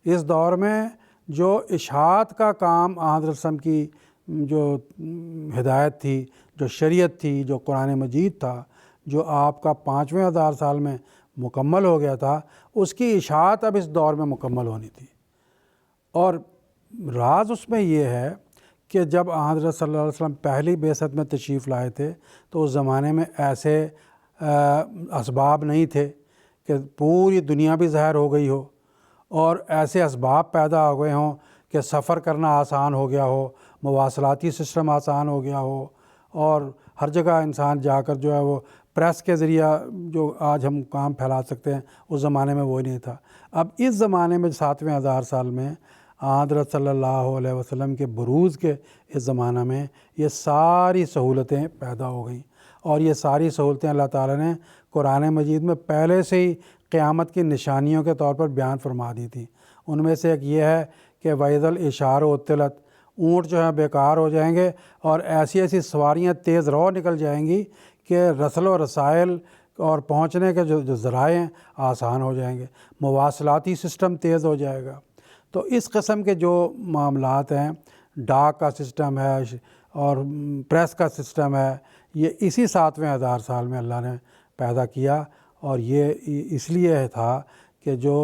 اس دور میں جو اشاعت کا کام حضرت وسلم کی جو ہدایت تھی، جو شریعت تھی، جو قرآن مجید تھا، جو آپ کا 5ویں 1000 سال میں مکمل ہو گیا تھا، اس کی اشاعت اب اس دور میں مکمل ہونی تھی۔ اور راز اس میں یہ ہے کہ جب حضرت صلی اللہ علیہ وسلم پہلی بعثت میں تشریف لائے تھے تو اس زمانے میں ایسے اسباب نہیں تھے کہ پوری دنیا بھی ظاہر ہو گئی ہو، اور ایسے اسباب پیدا ہو گئے ہوں کہ سفر کرنا آسان ہو گیا ہو، مواصلاتی سسٹم آسان ہو گیا ہو، اور ہر جگہ انسان جا کر جو ہے وہ پریس کے ذریعہ جو آج ہم کام پھیلا سکتے ہیں، اس زمانے میں وہ نہیں تھا۔ اب اس زمانے میں 7ویں 1000 سال میں حضرت صلی اللہ علیہ وسلم کے بروز کے اس زمانہ میں یہ ساری سہولتیں پیدا ہو گئیں، اور یہ ساری سہولتیں اللہ تعالیٰ نے قرآن مجید میں پہلے سے ہی قیامت کی نشانیوں کے طور پر بیان فرما دی تھی۔ ان میں سے ایک یہ ہے کہ وَإِذَا الْعِشَارُ عُطِّلَتْ، اونٹ جو ہیں بیکار ہو جائیں گے، اور ایسی ایسی سواریاں تیز رو نکل جائیں گی کہ رسل و رسائل اور پہنچنے کے جو ذرائع ہیں آسان ہو جائیں گے، مواصلاتی سسٹم تیز ہو جائے گا۔ تو اس قسم کے جو معاملات ہیں، ڈاک کا سسٹم ہے اور پریس کا سسٹم ہے، یہ اسی 7ویں 1000 سال میں اللہ نے پیدا کیا، اور یہ اس لیے تھا کہ جو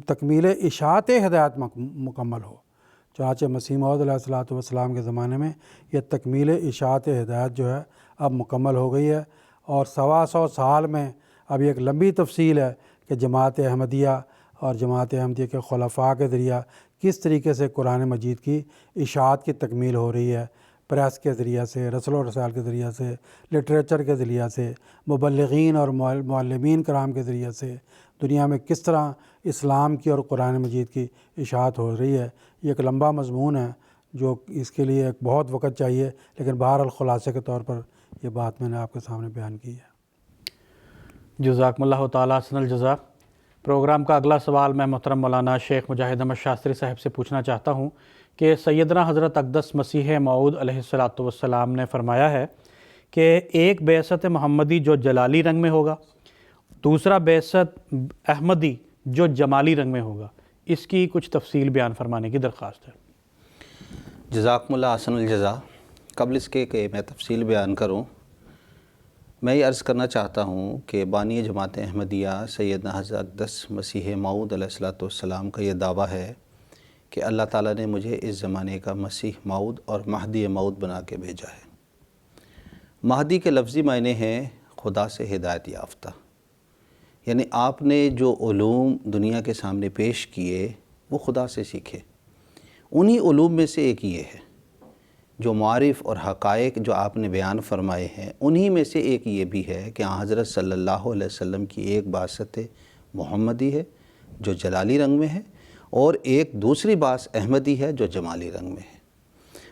تکمیل اشاعت ہدایت مکمل ہو۔ چنانچہ مسیح موعود علیہ الصلوۃ والسلام کے زمانے میں یہ تکمیل اشاعت ہدایت جو ہے اب مکمل ہو گئی ہے، اور 125 سال میں اب ایک لمبی تفصیل ہے کہ جماعت احمدیہ اور جماعت احمدیہ کے خلفاء کے ذریعہ کس طریقے سے قرآن مجید کی اشاعت کی تکمیل ہو رہی ہے، پریس کے ذریعہ سے، رسل و رسائل کے ذریعہ سے، لٹریچر کے ذریعہ سے، مبلغین اور معلمین کرام کے ذریعہ سے دنیا میں کس طرح اسلام کی اور قرآن مجید کی اشاعت ہو رہی ہے۔ یہ ایک لمبا مضمون ہے جو اس کے لیے ایک بہت وقت چاہیے، لیکن بہرحال خلاصے کے طور پر یہ بات میں نے آپ کے سامنے بیان کی ہے۔ جزاکم اللہ تعالیٰ حسن الجزا۔ پروگرام کا اگلا سوال میں محترم مولانا شیخ مجاہد احمد شاستری صاحب سے پوچھنا چاہتا ہوں کہ سیدنا حضرت اقدس مسیح موعود علیہ الصلوۃ والسلام نے فرمایا ہے کہ ایک بعثت محمدی جو جلالی رنگ میں ہوگا، دوسرا بعثت احمدی جو جمالی رنگ میں ہوگا، اس کی کچھ تفصیل بیان فرمانے کی درخواست ہے۔ جزاکم اللہ حسن الجزا۔ قبل اس کے کہ میں تفصیل بیان کروں، میں یہ عرض کرنا چاہتا ہوں کہ بانی جماعت احمدیہ سیدنا حضرت اقدس مسیح موعود علیہ الصلوۃ والسلام کا یہ دعویٰ ہے کہ اللہ تعالیٰ نے مجھے اس زمانے کا مسیح موعود اور مہدی موعود بنا کے بھیجا ہے۔ مہدی کے لفظی معنی ہیں خدا سے ہدایت یافتہ، یعنی آپ نے جو علوم دنیا کے سامنے پیش کیے وہ خدا سے سیکھے۔ انہی علوم میں سے ایک یہ ہے، جو معارف اور حقائق جو آپ نے بیان فرمائے ہیں انہی میں سے ایک یہ بھی ہے کہ حضرت صلی اللہ علیہ وسلم کی ایک باسط محمدی ہے جو جلالی رنگ میں ہے، اور ایک دوسری باس احمدی ہے جو جمالی رنگ میں ہے۔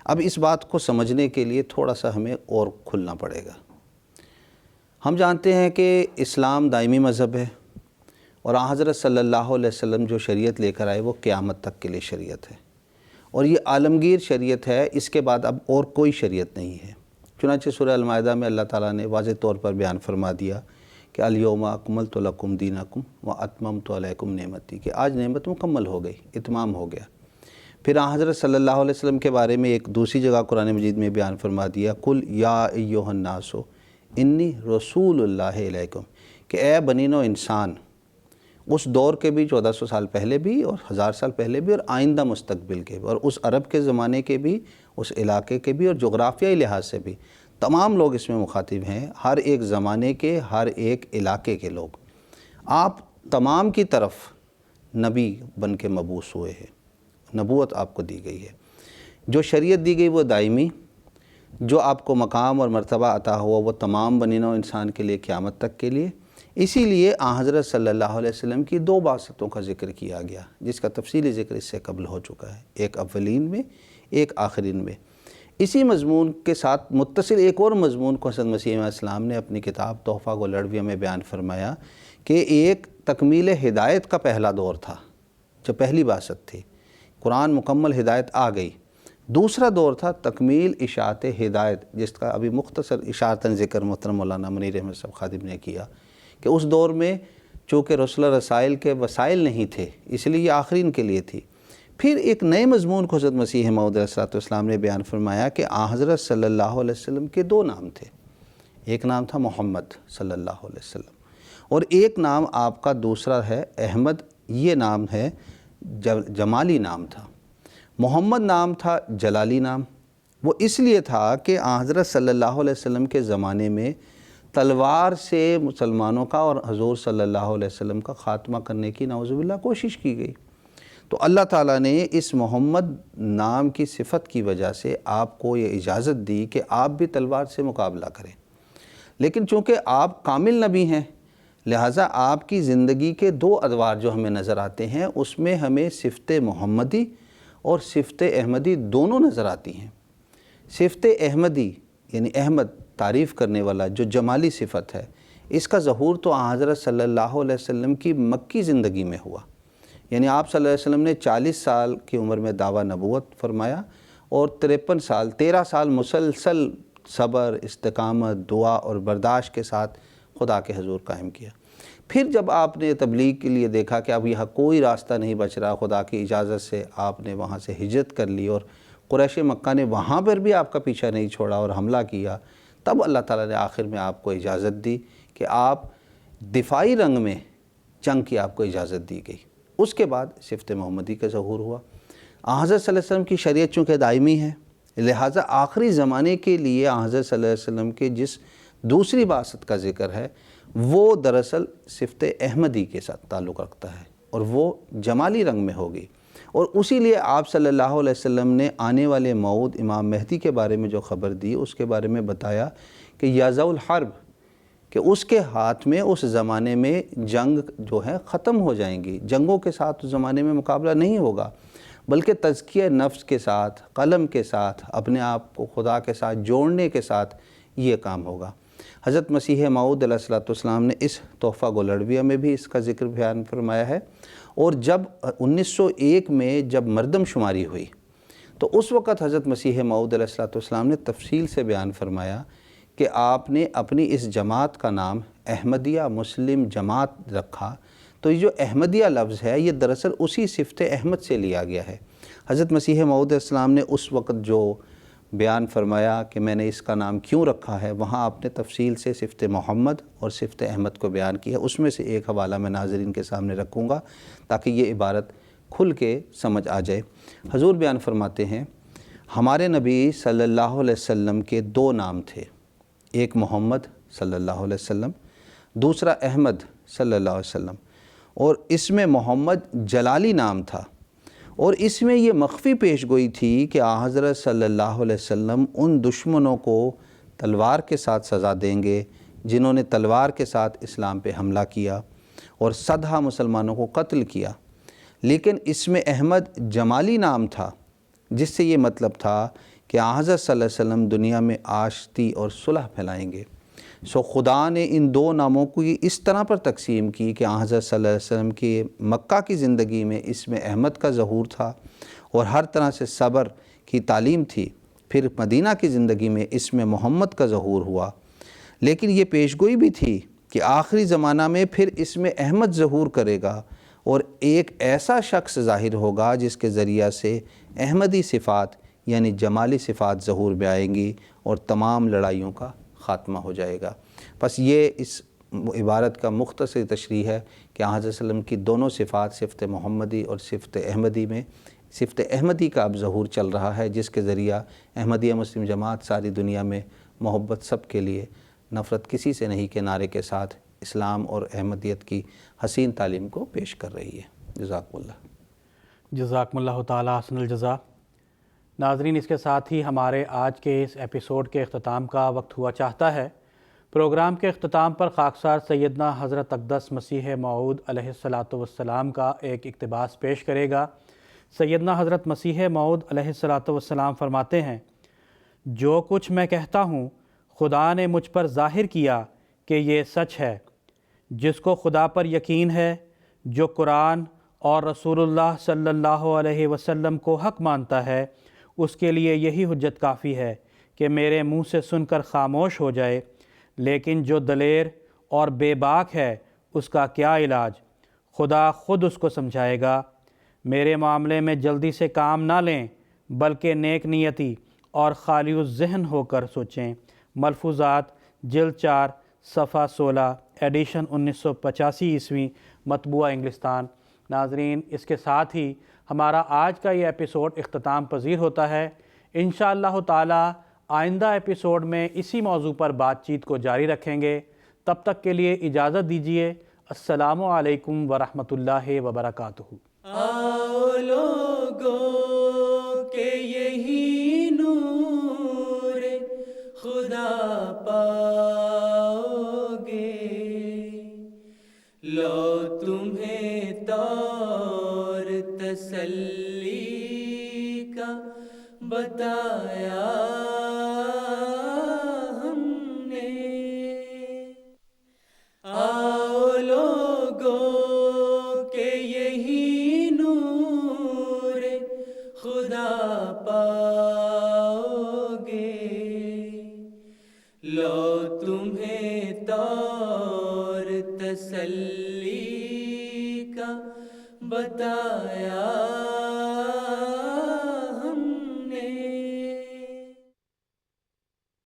اب اس بات کو سمجھنے کے لیے تھوڑا سا ہمیں اور کھلنا پڑے گا۔ ہم جانتے ہیں کہ اسلام دائمی مذہب ہے، اور حضرت صلی اللہ علیہ وسلم جو شریعت لے کر آئے وہ قیامت تک کے لیے شریعت ہے، اور یہ عالمگیر شریعت ہے، اس کے بعد اب اور کوئی شریعت نہیں ہے۔ چنانچہ سورہ المائدہ میں اللہ تعالیٰ نے واضح طور پر بیان فرما دیا کہ الیوم اکملت لکم دینکم واتممت علیکم نعمتی، کہ آج نعمت مکمل ہو گئی، اتمام ہو گیا۔ پھر حضرت صلی اللہ علیہ وسلم کے بارے میں ایک دوسری جگہ قرآن مجید میں بیان فرما دیا قل یا ایھا الناس انی رسول اللہ علیکم، کہ اے بنی نوع انسان، اس دور کے بھی 1400 سال پہلے بھی اور 1000 سال پہلے بھی، اور آئندہ مستقبل کے بھی، اور اس عرب کے زمانے کے بھی، اس علاقے کے بھی، اور جغرافیائی لحاظ سے بھی تمام لوگ اس میں مخاطب ہیں، ہر ایک زمانے کے، ہر ایک علاقے کے لوگ۔ آپ تمام کی طرف نبی بن کے مبعوث ہوئے ہیں، نبوت آپ کو دی گئی ہے۔ جو شریعت دی گئی وہ دائمی، جو آپ کو مقام اور مرتبہ عطا ہوا وہ تمام بنی نوع انسان کے لیے قیامت تک کے لیے۔ اسی لیے حضرت صلی اللہ علیہ وسلم کی 2 بعثتوں کا ذکر کیا گیا، جس کا تفصیلی ذکر اس سے قبل ہو چکا ہے، ایک اولین میں، ایک آخرین میں۔ اسی مضمون کے ساتھ متصل ایک اور مضمون کو حضرت مسیح علیہ السلام نے اپنی کتاب تحفہ گولڑویہ میں بیان فرمایا کہ ایک تکمیل ہدایت کا پہلا دور تھا، جو پہلی بعثت تھی، قرآن مکمل ہدایت آ گئی۔ دوسرا دور تھا تکمیل اشاعت ہدایت، جس کا ابھی مختصر اشاعتاً ذکر محترم مولانا منیر احمد صاحب خادم نے کیا، کہ اس دور میں چونکہ رسول رسائل کے وسائل نہیں تھے، اس لیے یہ آخرین کے لیے تھی۔ پھر ایک نئے مضمون کو حضرت مسیح موعود علیہ السلام نے بیان فرمایا کہ حضرت صلی اللہ علیہ وسلم کے 2 نام تھے، ایک نام تھا محمد صلی اللہ علیہ وسلم، اور ایک نام آپ کا دوسرا ہے احمد، یہ نام ہے جمالی نام تھا۔ محمد نام تھا جلالی نام، وہ اس لیے تھا کہ حضرت صلی اللہ علیہ وسلم کے زمانے میں تلوار سے مسلمانوں کا اور حضور صلی اللہ علیہ وسلم کا خاتمہ کرنے کی نعوذ باللہ کوشش کی گئی، تو اللہ تعالیٰ نے اس محمد نام کی صفت کی وجہ سے آپ کو یہ اجازت دی کہ آپ بھی تلوار سے مقابلہ کریں۔ لیکن چونکہ آپ کامل نبی ہیں، لہٰذا آپ کی زندگی کے 2 ادوار جو ہمیں نظر آتے ہیں، اس میں ہمیں صفت محمدی اور صفت احمدی دونوں نظر آتی ہیں۔ صفت احمدی یعنی احمد تعریف کرنے والا جو جمالی صفت ہے، اس کا ظہور تو حضرت صلی اللہ علیہ وسلم کی مکی زندگی میں ہوا، یعنی آپ صلی اللہ علیہ وسلم نے 40 سال کی عمر میں دعویٰ نبوت فرمایا، اور 13 سال مسلسل صبر، استقامت، دعا اور برداشت کے ساتھ خدا کے حضور قائم کیا۔ پھر جب آپ نے تبلیغ کے لیے دیکھا کہ اب یہاں کوئی راستہ نہیں بچ رہا، خدا کی اجازت سے آپ نے وہاں سے ہجرت کر لی، اور قریش مکہ نے وہاں پر بھی آپ کا پیچھا نہیں چھوڑا اور حملہ کیا، تب اللہ تعالیٰ نے آخر میں آپ کو اجازت دی کہ آپ دفاعی رنگ میں جنگ کی آپ کو اجازت دی گئی۔ اس کے بعد صفت محمدی کا ظہور ہوا۔ حضرت صلی اللہ علیہ وسلم کی شریعت چونکہ دائمی ہے، لہٰذا آخری زمانے کے لیے حضرت صلی اللہ علیہ وسلم کے جس دوسری بعثت کا ذکر ہے وہ دراصل صفت احمدی کے ساتھ تعلق رکھتا ہے، اور وہ جمالی رنگ میں ہوگی، اور اسی لیے آپ صلی اللہ علیہ وسلم نے آنے والے موعود امام مہدی کے بارے میں جو خبر دی، اس کے بارے میں بتایا کہ یازع الحرب، کہ اس کے ہاتھ میں اس زمانے میں جنگ جو ہے ختم ہو جائیں گی، جنگوں کے ساتھ اس زمانے میں مقابلہ نہیں ہوگا، بلکہ تزکیہ نفس کے ساتھ، قلم کے ساتھ، اپنے آپ کو خدا کے ساتھ جوڑنے کے ساتھ یہ کام ہوگا۔ حضرت مسیح موعود علیہ السلام نے اس تحفہ گولڑویہ میں بھی اس کا ذکر بیان فرمایا ہے، اور جب 1901 میں جب مردم شماری ہوئی تو اس وقت حضرت مسیح موعود علیہ السلام نے تفصیل سے بیان فرمایا کہ آپ نے اپنی اس جماعت کا نام احمدیہ مسلم جماعت رکھا، تو یہ جو احمدیہ لفظ ہے یہ دراصل اسی صفت احمد سے لیا گیا ہے۔ حضرت مسیح موعود علیہ السلام نے اس وقت جو بیان فرمایا کہ میں نے اس کا نام کیوں رکھا ہے، وہاں آپ نے تفصیل سے صفت محمد اور صفت احمد کو بیان کیا ہے۔ اس میں سے ایک حوالہ میں ناظرین کے سامنے رکھوں گا تاکہ یہ عبارت کھل کے سمجھ آ جائے۔ حضور بیان فرماتے ہیں ہمارے نبی صلی اللہ علیہ وسلم کے 2 نام تھے، ایک محمد صلی اللہ علیہ وسلم، دوسرا احمد صلی اللہ علیہ وسلم، اور اس میں محمد جلالی نام تھا، اور اس میں یہ مخفی پیش گوئی تھی کہ حضرت صلی اللہ علیہ وسلم ان دشمنوں کو تلوار کے ساتھ سزا دیں گے جنہوں نے تلوار کے ساتھ اسلام پہ حملہ کیا اور صدہا مسلمانوں کو قتل کیا۔ لیکن اس میں احمد جمالی نام تھا، جس سے یہ مطلب تھا کہ حضرت صلی اللہ علیہ وسلم دنیا میں آشتی اور صلح پھیلائیں گے۔ سو خدا نے ان 2 ناموں کو اس طرح پر تقسیم کی کہ حضرت صلی اللہ علیہ وسلم کی مکہ کی زندگی میں اس میں احمد کا ظہور تھا اور ہر طرح سے صبر کی تعلیم تھی، پھر مدینہ کی زندگی میں اس میں محمد کا ظہور ہوا، لیکن یہ پیشگوئی بھی تھی کہ آخری زمانہ میں پھر اس میں احمد ظہور کرے گا اور ایک ایسا شخص ظاہر ہوگا جس کے ذریعہ سے احمدی صفات یعنی جمالی صفات ظہور میں آئیں گی اور تمام لڑائیوں کا خاتمہ ہو جائے گا۔ بس یہ اس عبارت کا مختصر تشریح ہے کہ حضرت صلی اللہ علیہ وسلم کی دونوں صفات صفت محمدی اور صفت احمدی میں صفت احمدی کا اب ظہور چل رہا ہے، جس کے ذریعہ احمدیہ مسلم جماعت ساری دنیا میں محبت سب کے لیے، نفرت کسی سے نہیں کے نعرے کے ساتھ اسلام اور احمدیت کی حسین تعلیم کو پیش کر رہی ہے۔ جزاکم اللہ۔ جزاکم اللہ تعالیٰ حسن الجزا۔ ناظرین، اس کے ساتھ ہی ہمارے آج کے اس ایپیسوڈ کے اختتام کا وقت ہوا چاہتا ہے۔ پروگرام کے اختتام پر خاکسار سیدنا حضرت اقدس مسیح موعود علیہ الصلاۃ والسلام کا ایک اقتباس پیش کرے گا۔ سیدنا حضرت مسیح موعود علیہ الصلاۃ والسلام فرماتے ہیں، جو کچھ میں کہتا ہوں خدا نے مجھ پر ظاہر کیا کہ یہ سچ ہے۔ جس کو خدا پر یقین ہے، جو قرآن اور رسول اللہ صلی اللہ علیہ وسلم کو حق مانتا ہے، اس کے لیے یہی حجت کافی ہے کہ میرے منہ سے سن کر خاموش ہو جائے۔ لیکن جو دلیر اور بے باک ہے، اس کا کیا علاج؟ خدا خود اس کو سمجھائے گا۔ میرے معاملے میں جلدی سے کام نہ لیں، بلکہ نیک نیتی اور خالی الذہن ہو کر سوچیں۔ ملفوظات جلد 4 صفحہ 16 ایڈیشن 1985 عیسوی مطبوعہ انگلستان۔ ناظرین، اس کے ساتھ ہی ہمارا آج کا یہ ایپیسوڈ اختتام پذیر ہوتا ہے۔ انشاءاللہ تعالی آئندہ ایپیسوڈ میں اسی موضوع پر بات چیت کو جاری رکھیں گے۔ تب تک کے لیے اجازت دیجیے۔ السلام علیکم ورحمۃ اللہ وبرکاتہ۔ آؤ لوگوں کہ یہی نور خدا پاؤ گے، لو تمہیں طور تسلی کا بتایا ہم نے۔ آؤ لوگوں کہ یہی نور خدا پاؤ گے، لو تمہیں طور تسلی کا بتایا